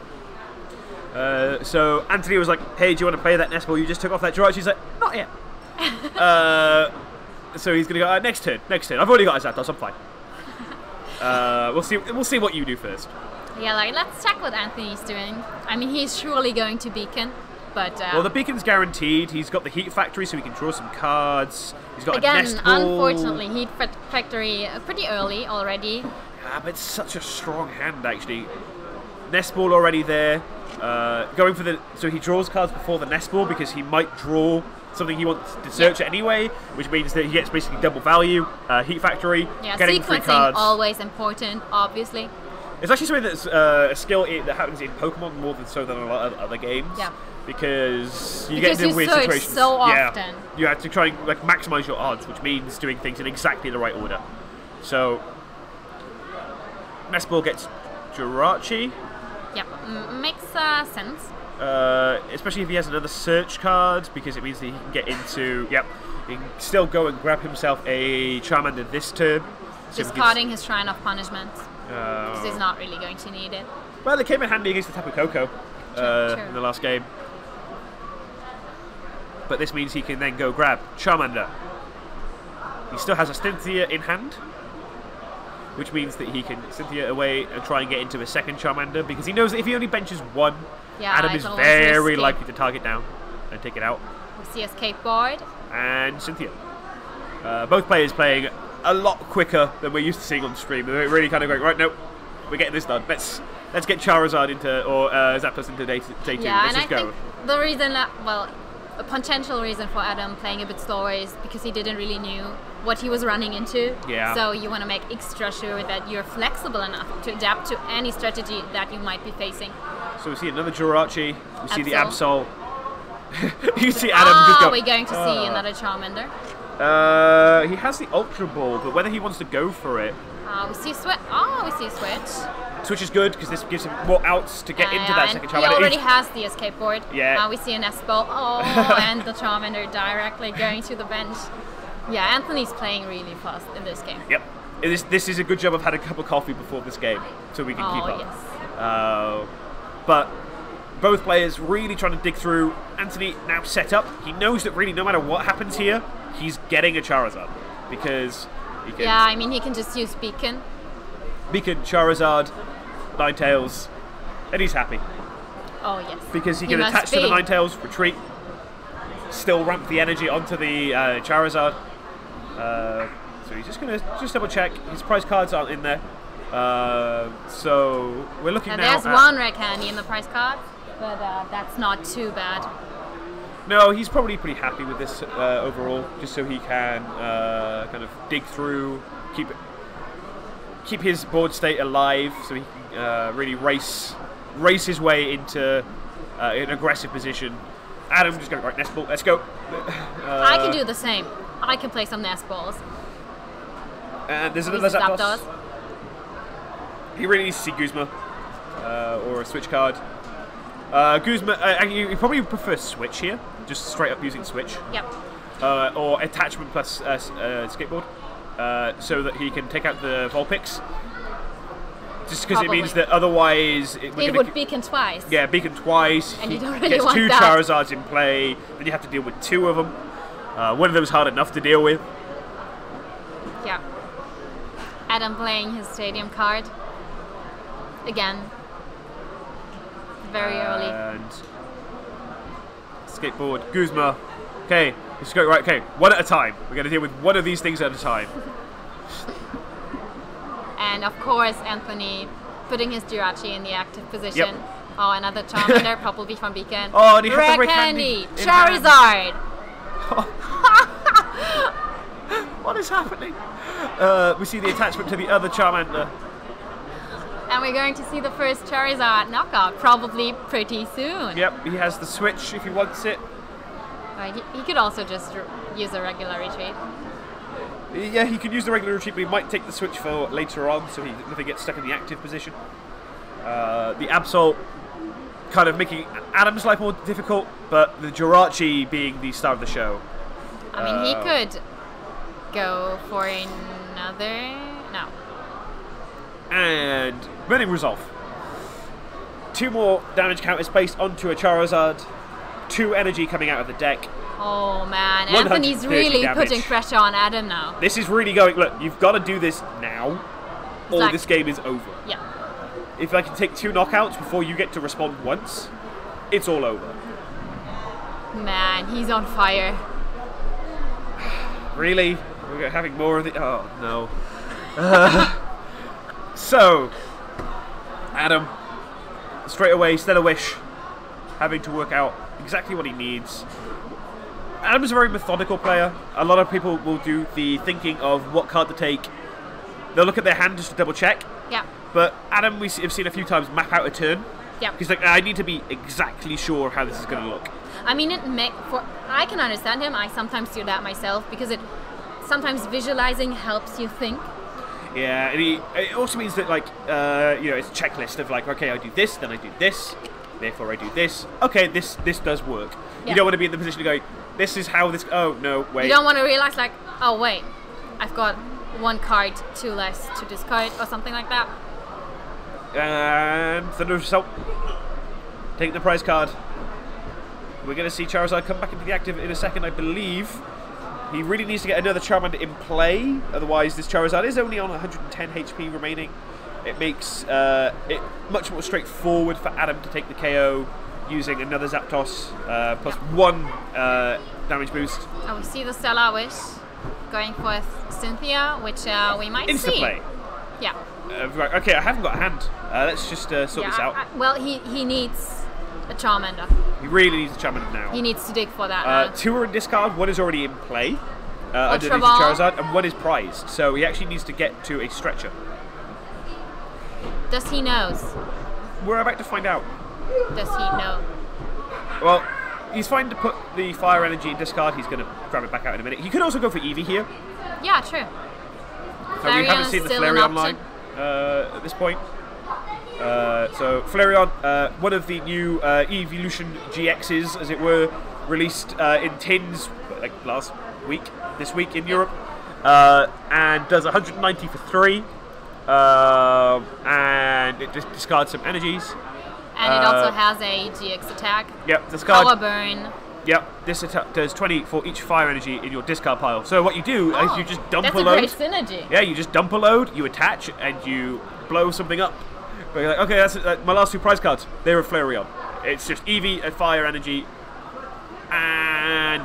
So Anthony was like, hey, do you want to play that nest ball you just took off that Jirachi? She's like, not yet. So he's going to go, next turn. I've already got a Zapdos, I'm fine. We'll see what you do first. Yeah, like, let's check what Anthony's doing. I mean, he's surely going to Beacon, but... well, the Beacon's guaranteed. He's got the Heat Factory, so he can draw some cards. He's got a nest ball. Unfortunately, Heat Factory pretty early already. Yeah, but it's such a strong hand, actually. Nest ball already there. Going for the... So he draws cards before the nest ball because he might draw something he wants to search anyway, which means that he gets basically double value. Heat Factory, getting 3 cards. Always important, obviously. It's actually something that's a skill that happens in Pokemon more than a lot of other games. Yeah. Because you get into weird situations. So often. Yeah. You have to try and maximize your odds, which means doing things in exactly the right order. So Nest Ball gets Jirachi. Yep, makes sense. Especially if he has another search card, because it means that he can get into... Yep, he can still go and grab himself a Charmander this turn. So discarding his Shrine of Punishment, because he's not really going to need it. Well, it came in handy against the Tapu Koko in the last game. But this means he can then go grab Charmander. He still has a Cynthia in hand, which means that he can Cynthia away and try and get into a second Charmander, because he knows that if he only benches one, Adam is very likely to target down and take it out. We see Escape Board. And Cynthia. Both players playing a lot quicker than we're used to seeing on stream. They're really kind of going, right, nope, we're getting this done. Let's get Charizard into, or Zapdos into day 2. Yeah, let's just go. Think the reason that, well, a potential reason for Adam playing a bit slower is because he didn't really knew what he was running into. Yeah. So you want to make extra sure that you're flexible enough to adapt to any strategy that you might be facing. So we see another Jirachi. We see the Absol. You see Adam just go. We're going to see another Charmander. He has the Ultra Ball, but whether he wants to go for it. We see Switch. We see Switch. Switch is good because this gives him more outs to get into that second Charmander. He already has the Escape Board. Yeah. We see a Nest Ball. And the Charmander directly going to the bench. Yeah, Anthony's playing really fast in this game. Yep. This is a good job. I've had a cup of coffee before this game, so we can keep up. Yes. But both players really trying to dig through. Anthony now set up. He knows that really no matter what happens here, he's getting a Charizard. Because he can... Yeah, I mean, he can just use Beacon. Beacon, Charizard, Ninetales, and he's happy. Oh, yes. Because he can attach to the Ninetales, retreat, still ramp the energy onto the Charizard. So he's just going to double check. His prize cards aren't in there. So we're looking now. There's one rare candy in the prize card, but that's not too bad. No, he's probably pretty happy with this overall, just so he can kind of dig through, keep his board state alive, so he can really race his way into an aggressive position. Adam just going right nest ball. Let's go. I can do the same. I can play some nest balls. And there's another Zapdos. He really needs to see Guzma or a switch card. Guzma, you probably prefer switch here, just straight up using switch. Yep. Or attachment plus skateboard, so that he can take out the Vulpix. Just because it means that otherwise it would beacon twice. Yeah, beacon twice. And he you don't really gets want two that. Charizards in play. Then you have to deal with two of them. One of them is hard enough to deal with. Yeah. Adam playing his stadium card again. Very early. And skateboard, Guzma. Okay, let's go right. Okay, one at a time. We're going to deal with one of these things at a time. And of course, Anthony putting his Jirachi in the active position. Yep. Oh, another Charmander, probably from Beacon. Oh, and he rare has the candy, Charizard. What is happening? We see the attachment to the other Charmander. And we're going to see the first Charizard knockout, probably pretty soon. Yep, he has the switch if he wants it. He could also just use a regular retreat. Yeah, he could use the regular retreat, but he might take the switch for later on, so if he gets stuck in the active position. The Absol kind of making Adam's life more difficult, but the Jirachi being the star of the show. I mean, he could go for another... No. And Burning Resolve. 2 more damage counters placed onto a Charizard. 2 energy coming out of the deck. Oh man, Anthony's really putting pressure on Adam now. This is really going, look, you've got to do this now, or this game is over. Yeah. If I can take 2 knockouts before you get to respond once, it's all over. Man, he's on fire. Really? We're having more of the... Oh, no. So, Adam, straight away, Stellar Wish, having to work out exactly what he needs. Adam's a very methodical player. A lot of people will do the thinking of what card to take. They'll look at their hand just to double check. Yeah. But Adam, we've seen a few times map out a turn. Yeah. He's like, I need to be exactly sure how this is going to look. I mean, I can understand him. I sometimes do that myself because sometimes visualizing helps you think. Yeah, and it also means that, like, it's a checklist of, like, okay, I do this, then I do this, therefore I do this. Okay, this does work. Yeah. You don't want to be in the position of going, this is how this... Oh, no, wait. You don't want to realize, like, oh, wait, I've got 1 card too less to discard or something like that. And Thunder Result. Taking the prize card. We're going to see Charizard come back into the active in a second, I believe. He really needs to get another Charmander in play, otherwise this Charizard is only on 110 HP remaining. It makes it much more straightforward for Adam to take the KO using another Zapdos plus 1 damage boost. And we see the Stellar Wish going for Cynthia, which we might Insta play. Yeah. Right, okay, I haven't got a hand. Let's just sort this out. Well, he needs a Charmander. He really needs a Charmander now. He needs to dig for that. 2 are in discard, 1 is already in play underneath the Charizard, and 1 is prized. So he actually needs to get to a stretcher. Does he knows? We're about to find out. Does he know? Well, he's fine to put the fire energy in discard. He's going to grab it back out in a minute. He could also go for Eevee here. Yeah, true. So we haven't seen the Flareon line at this point. So Flareon, one of the new Evolution GXs, as it were, released in tins like this week in Europe, and does 190 for 3, and it just discards some energies. And it also has a GX attack. Yep, discard. Power burn. Yep, this attack does 20 for each fire energy in your discard pile. So what you do is you just dump a load. That's a great synergy. Yeah, you just dump a load, you attach, and you blow something up. But you're like, okay, that's my last 2 prize cards. They're a Flareon. It's just Eevee and fire energy and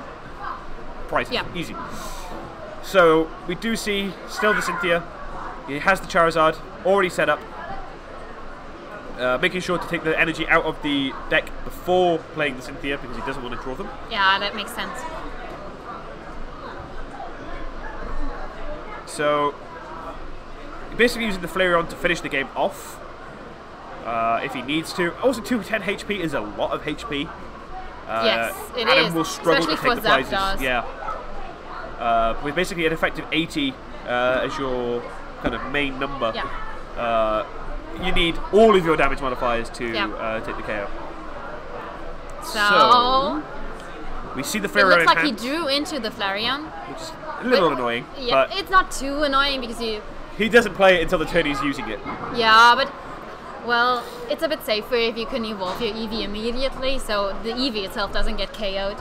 prize. Yeah. Easy. So we do see still the Cynthia. He has the Charizard already set up. Making sure to take the energy out of the deck before playing the Cynthia because he doesn't want to draw them. Yeah, that makes sense. So, basically using the Flareon to finish the game off if he needs to. Also, 210 HP is a lot of HP. Yes, it Adam is. will struggle Especially to take for the prizes. Zapdos. Yeah. With basically an effective 80 as your kind of main number. Yeah. You need all of your damage modifiers to take the KO. So we see the it Flareon looks in like hand, he drew into the Flareon. which is a little annoying. Yeah, But it's not too annoying because he doesn't play it until the turn he's using it. yeah, but well, it's a bit safer if you can evolve your Eevee immediately, so the Eevee itself doesn't get KO'd.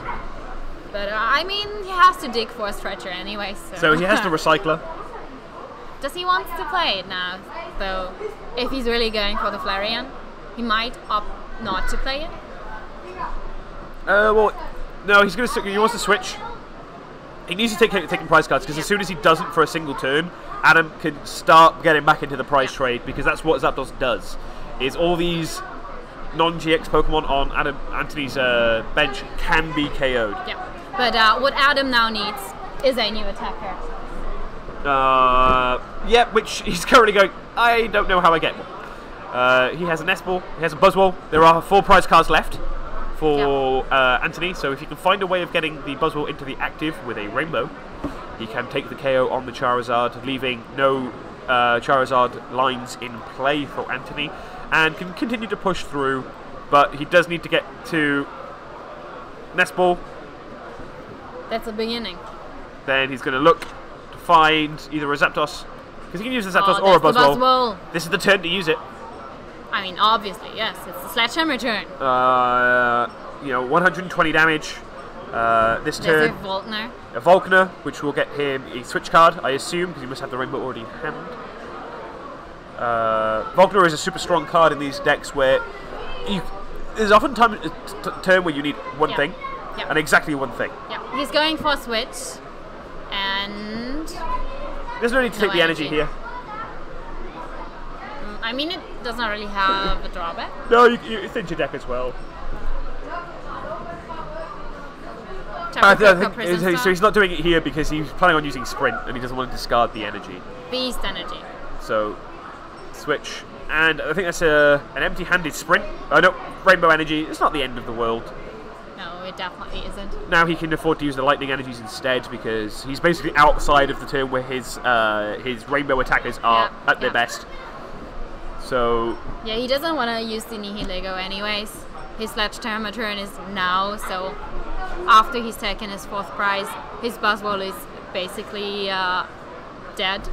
But I mean, he has to dig for a stretcher anyway. So he has the Recycler. Does he want to play it now? So, if he's really going for the Flareon, he might opt not to play it. Well, no, he's gonna. He wants to switch. He needs to taking prize cards because as soon as he doesn't for a single turn, Adam can start getting back into the prize trade because that's what Zapdos does. Is all these non-GX Pokemon on Anthony's bench can be KO'd. Yeah, but what Adam now needs is a new attacker. Yeah, which he's currently going, I don't know how I get one. He has a Nest Ball, he has a Buzzwole. There are 4 prize cards left for Anthony, so if you can find a way of getting the Buzzwole into the active with a Rainbow, he can take the KO on the Charizard, leaving no Charizard lines in play for Anthony, and can continue to push through, but he does need to get to Nest Ball. That's the beginning. Then he's going to look find either a Zapdos, because he can use a Zapdos or a that's the Buzzwole. This is the turn to use it. I mean, obviously, yes, it's the Sledgehammer turn. 120 damage. This turn, a Volkner, which will get him a switch card, I assume, because he must have the Rainbow already in hand. Volkner is a super strong card in these decks where there's often a turn where you need one thing, and exactly one thing. Yeah, he's going for a switch. And there's no need to take the energy here. I mean, it does not really have a drawback. No, you thin your deck as well. So he's not doing it here because he's planning on using Sprint and he doesn't want to discard the energy. Beast energy. So, switch. And I think that's an empty-handed Sprint. Oh no, Rainbow energy. It's not the end of the world. No, it definitely isn't. Now he can afford to use the lightning energies instead because he's basically outside of the turn where his rainbow attackers are at their best. So yeah, he doesn't want to use the Nihilego anyways. His Sledgehammer turn is now, so after he's taken his 4th prize, his Buzzwole is basically dead.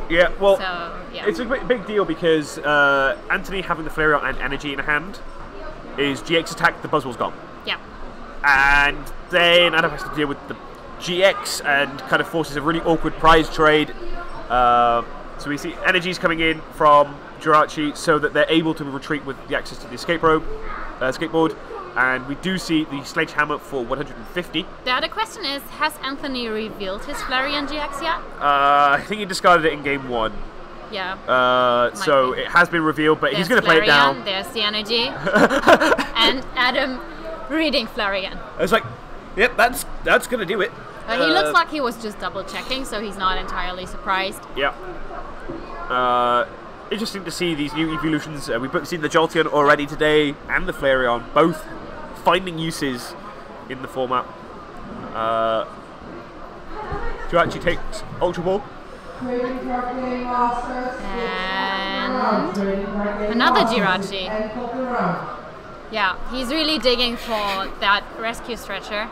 Yeah, well, so, yeah. It's a big deal because Anthony having the Flareon and energy in hand is GX attack, the Buzzwole's gone. Yeah. And then Adam has to deal with the GX and kind of forces a really awkward prize trade. So we see energies coming in from Jirachi so that they're able to retreat with the access to the skateboard. And we do see the Sledgehammer for 150. The other question is, has Anthony revealed his Flareon GX yet? I think he discarded it in game 1. Yeah. So it has been revealed, but he's going to play it down. There's the energy. And Adam reading Flareon. I was like, yep, that's going to do it. He looks like he was just double checking, so he's not entirely surprised. Yep. Interesting to see these new evolutions. We've seen the Jolteon already today and the Flareon, both finding uses in the format. Jirachi takes Ultra Ball. And another Jirachi. Yeah, he's really digging for that rescue stretcher.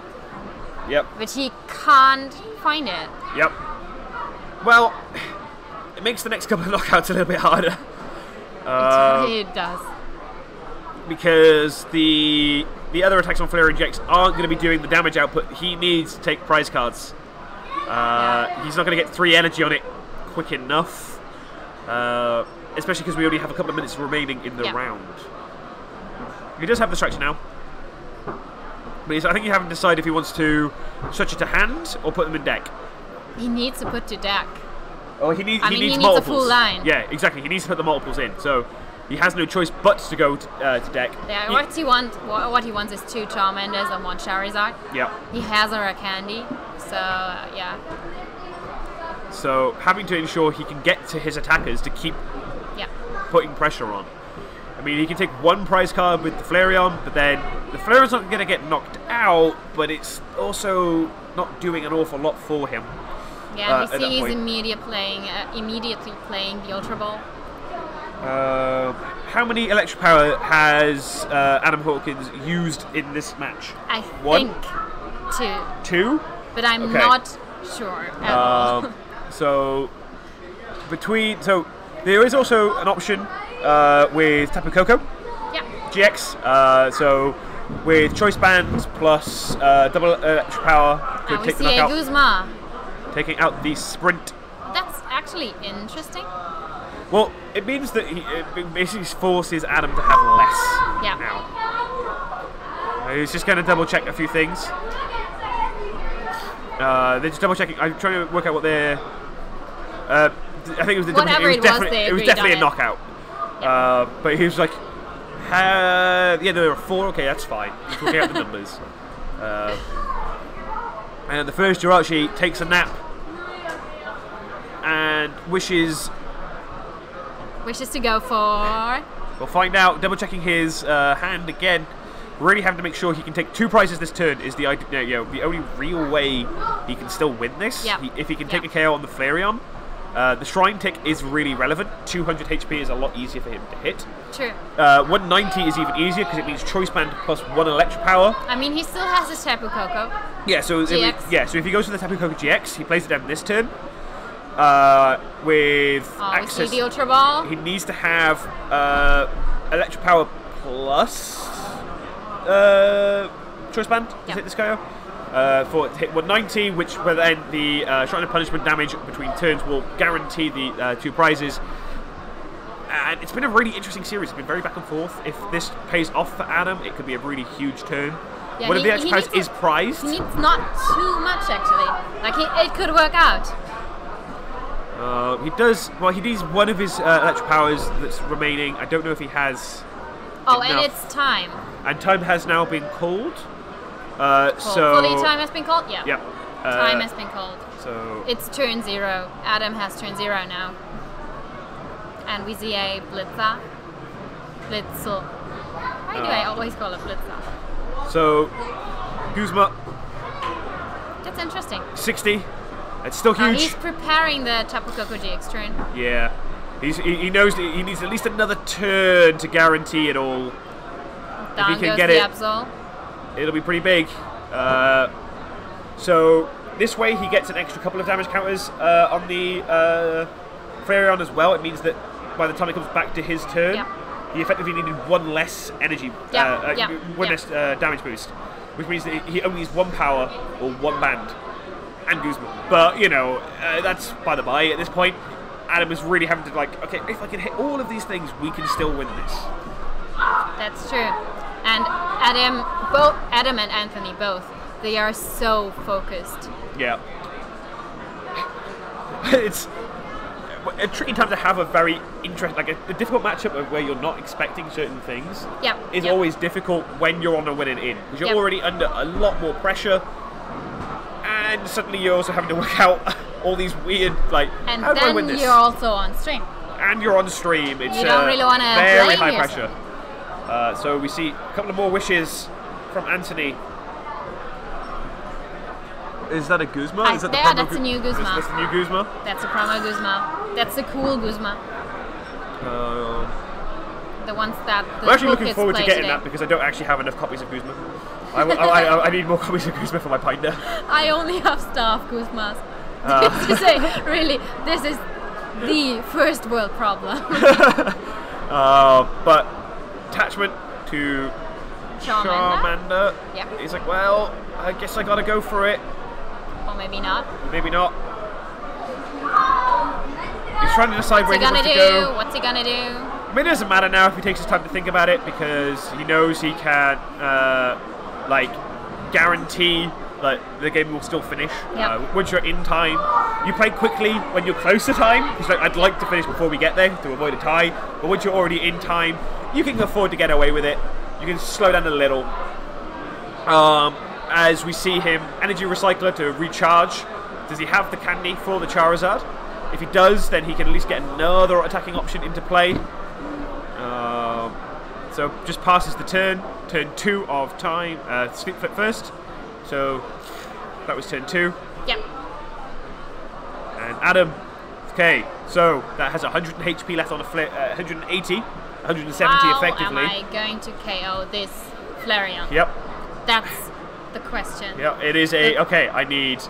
Yep. But he can't find it. Yep. Well, it makes the next couple of knockouts a little bit harder. It does. because the other attacks on Flare Injects aren't going to be doing the damage output. He needs to take prize cards. He's not going to get 3 energy on it quick enough, especially because we only have a couple of minutes remaining in the round. He does have Distraction now, but I think you haven't decided if he wants to switch it to hand or put them in deck. He needs to put to deck. Oh, he needs he needs multiples. a full line. Yeah, exactly. He needs to put the multiples in, so he has no choice but to go to deck. Yeah, what he wants is 2 Charmanders and 1 Charizard. Yeah. He has a Candy, so yeah. So having to ensure he can get to his attackers to keep putting pressure on. I mean, he can take 1 prize card with the Flareon, but then the Flareon's not going to get knocked out, but it's also not doing an awful lot for him. Yeah, we see he's immediately playing the Ultra Ball. How many Electric Power has Adam Hawkins used in this match? I 1? think 2. 2? But I'm not sure at all. So there is also an option with Tapu Koko. Yeah. GX. So with Choice Bands plus double Electric Power could take the knockout. Guzma. Taking out the Sprint. That's actually interesting. Well, it means that it basically forces Adam to have less now. He's just going to double check a few things. They're just double checking. I'm trying to work out what they're. I think it was the it was definitely a knockout. But he was like, yeah, there were 4. Okay, that's fine. He's working out the numbers. And the first Jirachi takes a nap and wishes to go for. We'll find out. Double checking his hand again. Really having to make sure he can take 2 prizes this turn is the only real way he can still win this. Yep. If he can take a KO on the Flareon. The Shrine Tick is really relevant. 200 HP is a lot easier for him to hit. True. 190 is even easier because it means Choice Band plus 1 Electric Power. I mean, he still has his Tapu Koko. Yeah, so GX. So if he goes for the Tapu Koko GX, he plays it down this turn. With access, we see the Ultra Ball. he needs to have Electric Power plus Choice Band to hit this KO. For it to hit 190, which will then the Shrine of Punishment damage between turns will guarantee the 2 prizes. And it's been a really interesting series. It's been very back and forth. If this pays off for Adam, it could be a really huge turn. Yeah, One of the Electric Powers is prized. He needs not too much, actually. Like, it could work out. He does. Well, he needs one of his Electric Powers that's remaining. I don't know if he has. Oh, enough. and it's time. And time has now been called. Fully time has been called? Yeah. Yep. Time has been called. So it's turn 0. Adam has turn 0 now. And we see a Blitzer. Blitzel. Why do I always call it Blitzer? So, Guzma. That's interesting. 60. It's still huge. He's preparing the Tapu Koko GX turn. Yeah. He knows that he needs at least another turn to guarantee it all. Down if he can goes get the it, Absol. It'll be pretty big. So this way he gets an extra couple of damage counters on the Flareon as well. It means that by the time it comes back to his turn, he effectively needed 1 less energy, 1 less damage boost, which means that he only needs 1 power or 1 band and Guzman. But you know, that's by the by. At this point, Adam is really having to okay, if I can hit all of these things, we can still win this. That's true. And Adam and Anthony both, they are so focused. Yeah. It's a tricky time to have a very interesting, a difficult matchup of where you're not expecting certain things. Is always difficult when you're on a winning in, because you're already under a lot more pressure, and suddenly you're also having to work out all these weird and how do I win then this? You're also on stream. And you're on stream. It's you don't really want to very blame high yourself. pressure. So we see a couple of more wishes from Anthony. Is that a Guzma? Is that that's a new Guzma. That's the new Guzma? That's a promo Guzma. That's a cool Guzma. The ones that the I'm actually looking forward to getting today. that because I don't actually have enough copies of Guzma. I need more copies of Guzma for my Binder. I only have staff Guzmas. To say, really, this is the first world problem. But attachment to Charmander. Yep. He's like, well, I guess I gotta go for it. Or maybe not. Maybe not. He's trying to decide where he wants to go. What's he gonna do? I mean, it doesn't matter now if he takes his time to think about it, because he knows he can, like, guarantee that the game will still finish. Yep. Once you're in time, you play quickly when you're close to time, because like, I'd like to finish before we get there to avoid a tie, but once you're already in time, you can afford to get away with it. You can slow down a little. As we see him, Energy Recycler to recharge. Does he have the candy for the Charizard? If he does, then he can at least get another attacking option into play. So just passes the turn 2 of time. Sleep Flip first. So that was turn 2. Yep. And Adam. Okay, so that has 100 HP left on a flip. 180, 170 effectively. How am I going to KO this Flareon? Yep. That's the question. Yeah, it is a... Okay, I need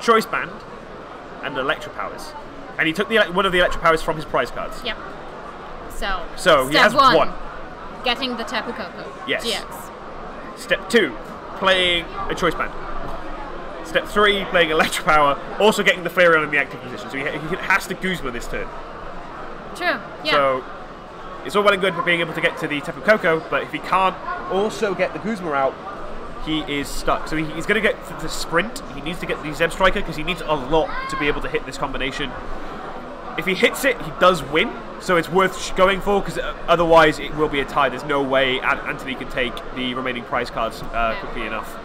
Choice Band and Electro Powers. And he took one of the Electro Powers from his prize cards. Yep. So he has one. Getting the Tapu Koko. Yes. GX. Step 2, playing a Choice Band. Step 3, playing Electro Power, also getting the Flareon in the active position. So he has to Guzma this turn. True, yeah. So it's all well and good for being able to get to the Tapu Koko, but if he can't also get the Guzma out, he is stuck. So he's going to get the sprint. He needs to get the Zeb Striker because he needs a lot to be able to hit this combination. If he hits it, he does win, so it's worth going for, because otherwise it will be a tie. There's no way Anthony can take the remaining prize cards quickly enough.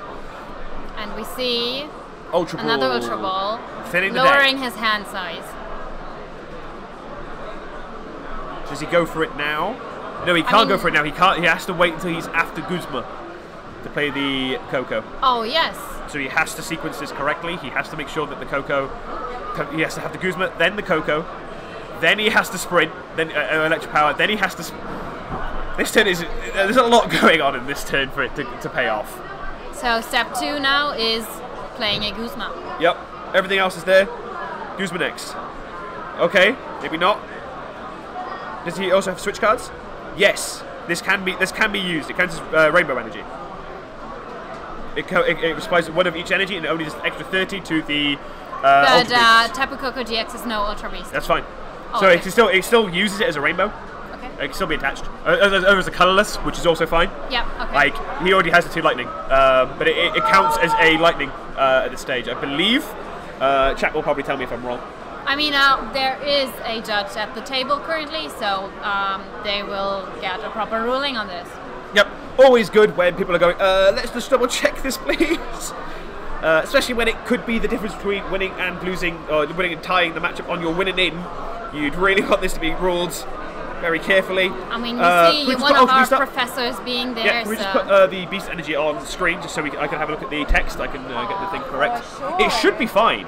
And we see Ultra another Ball. Ultra Ball, Thinning lowering his hand size. Does he go for it now? No, he can't go for it now. He can't. He has to wait until he's after Guzma to play the Koko. Oh, yes. So he has to sequence this correctly. He has to make sure that the Koko... He has to have the Guzma, then the Koko, then he has to sprint, then Electric Power, then he has to... This turn is... There's a lot going on in this turn for it to pay off. So step 2 now is playing a Guzma. Yep. Everything else is there. Guzma next. Okay, maybe not. Does he also have switch cards? Yes. This can be used. It counts as Rainbow Energy. It supplies one of each energy and it only does extra 30 to the... But Tapu Koko GX is no Ultra Beast. That's fine. Oh, so okay. it still uses it as a rainbow. Okay. It can still be attached. As a colorless, which is also fine. Yeah. Okay. Like he already has the 2 lightning, but it counts as a lightning at this stage, I believe. Chat will probably tell me if I'm wrong. I mean, there is a judge at the table currently, so they will get a proper ruling on this. Yep. Always good when people are going, let's just double check this, please. Especially when it could be the difference between winning and losing, or winning and tying the matchup on your winning in. You'd really want this to be ruled very carefully. I mean, you see one of our professors being there. Yeah, can we just put the Beast Energy on screen just so I can have a look at the text? I can get the thing correct. Sure. It should be fine.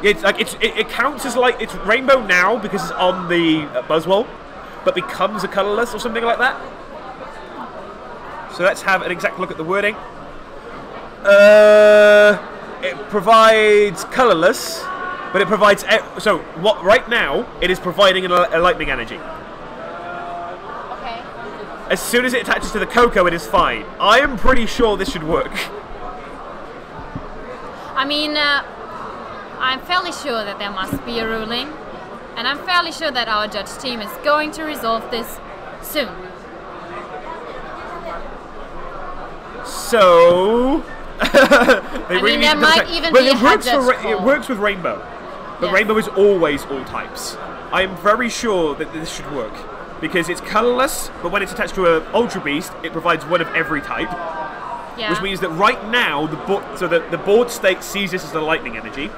It's like it counts as like it's rainbow now because it's on the Buzzwole, but becomes a colorless or something like that. So let's have an exact look at the wording. It provides colorless, but it provides so what right now it is providing a lightning energy. Okay. As soon as it attaches to the Koko, it is fine. I am pretty sure this should work. I mean, I'm fairly sure that there must be a ruling, and I'm fairly sure that our judge team is going to resolve this soon. So I mean, there might even be a judge call. It works with Rainbow, but yes. Rainbow is always all types. I am very sure that this should work because it's colorless, but when it's attached to an Ultra Beast, it provides one of every type. Yeah. Which means that right now the board state sees this as a lightning energy,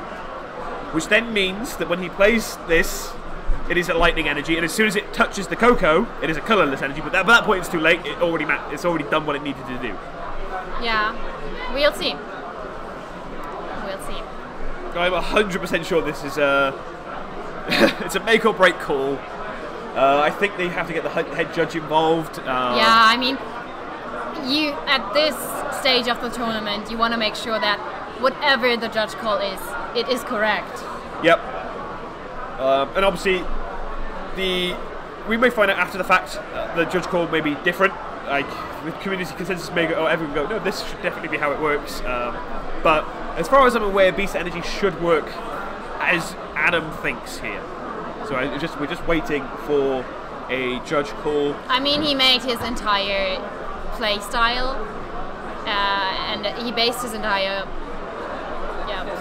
which then means that when he plays this, it is a lightning energy, and as soon as it touches the Koko, it is a colorless energy. But at that point, it's too late. It's already done what it needed to do. Yeah, we'll see. We'll see. I'm 100% sure this is it's a make or break call. I think they have to get the head judge involved. Yeah, I mean, you at this stage of the tournament, you want to make sure that whatever the judge call is, it is correct. Yep. And obviously, we may find out after the fact the judge call may be different. Like the community consensus may go, oh, everyone go, no, this should definitely be how it works. But as far as I'm aware, Beast Energy should work as Adam thinks here. So we're just waiting for a judge call. I mean, he made his entire play style, and he based his entire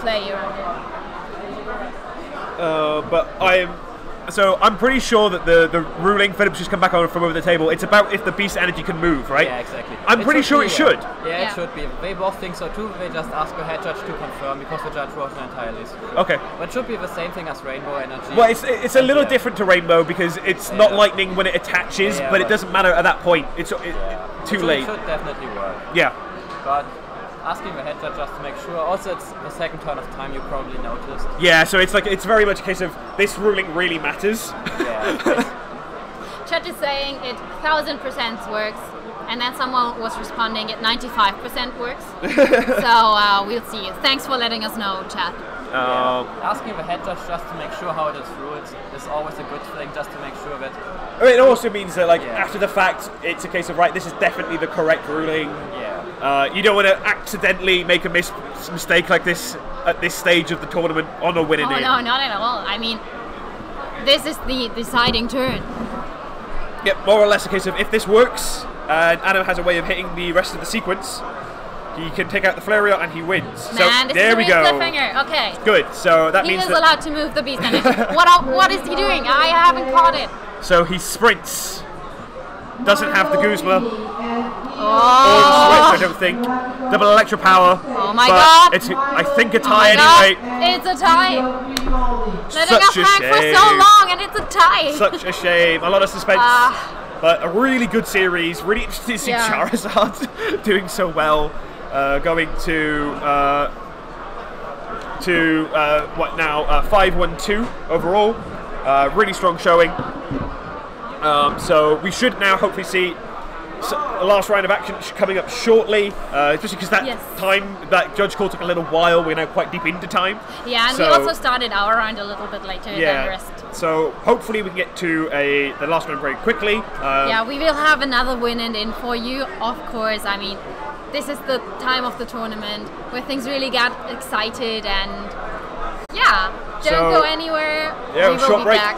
play around it. But I'm pretty sure that the ruling, Philip's just come back on from over the table, it's about if the Beast Energy can move, right? Yeah, exactly. I'm pretty sure it should. Yeah, it should be. They both think so too. They just ask the head judge to confirm because the judge wrote an entire list. Okay. But it should be the same thing as Rainbow Energy. Well, it's a little different to Rainbow because it's not lightning when it attaches, but it doesn't matter at that point. It's too late. It should definitely work. Yeah. But asking the head judge just to make sure. Also, it's the second turn of time, you probably noticed. Yeah, so it's very much a case of this ruling really matters. Yeah. Chat is saying it 1000% works, and then someone was responding it 95% works. So we'll see. Thanks for letting us know, chat. Asking the head judge just to make sure how it is ruled is always a good thing, just to make sure that... I mean, it also means that after the fact, it's a case of, right, this is definitely the correct ruling. Yeah. You don't want to accidentally make a mistake like this at this stage of the tournament on a winning end. No, not at all. I mean, this is the deciding turn. Yep, more or less a case of if this works, and Adam has a way of hitting the rest of the sequence, he can take out the Flareon and he wins. Man, so there we go. Cliffhanger. Okay. Good. So that means he is allowed to move the Beast Energy. What is he doing? I haven't caught it. So he sprints. Doesn't have the Guzma. Oh. Or the Switch, I don't think. Double Electro Power. Oh my god. It's, I think, a tie anyway. It's a tie. Letting us Such a hang for shame. so long and it's a tie. Such a shame. A lot of suspense. But a really good series. Really interesting to see Charizard doing so well. Going to what now? 5-1-2 overall. Really strong showing. So we should now hopefully see a last round of action coming up shortly, especially because that judge call took a little while. We're now quite deep into time. Yeah, and we also started our round a little bit later than the rest. So hopefully we can get to the last round very quickly. Yeah, we will have another win and in for you, of course. I mean, this is the time of the tournament where things really get excited and don't go anywhere. Yeah, we will short be break. back.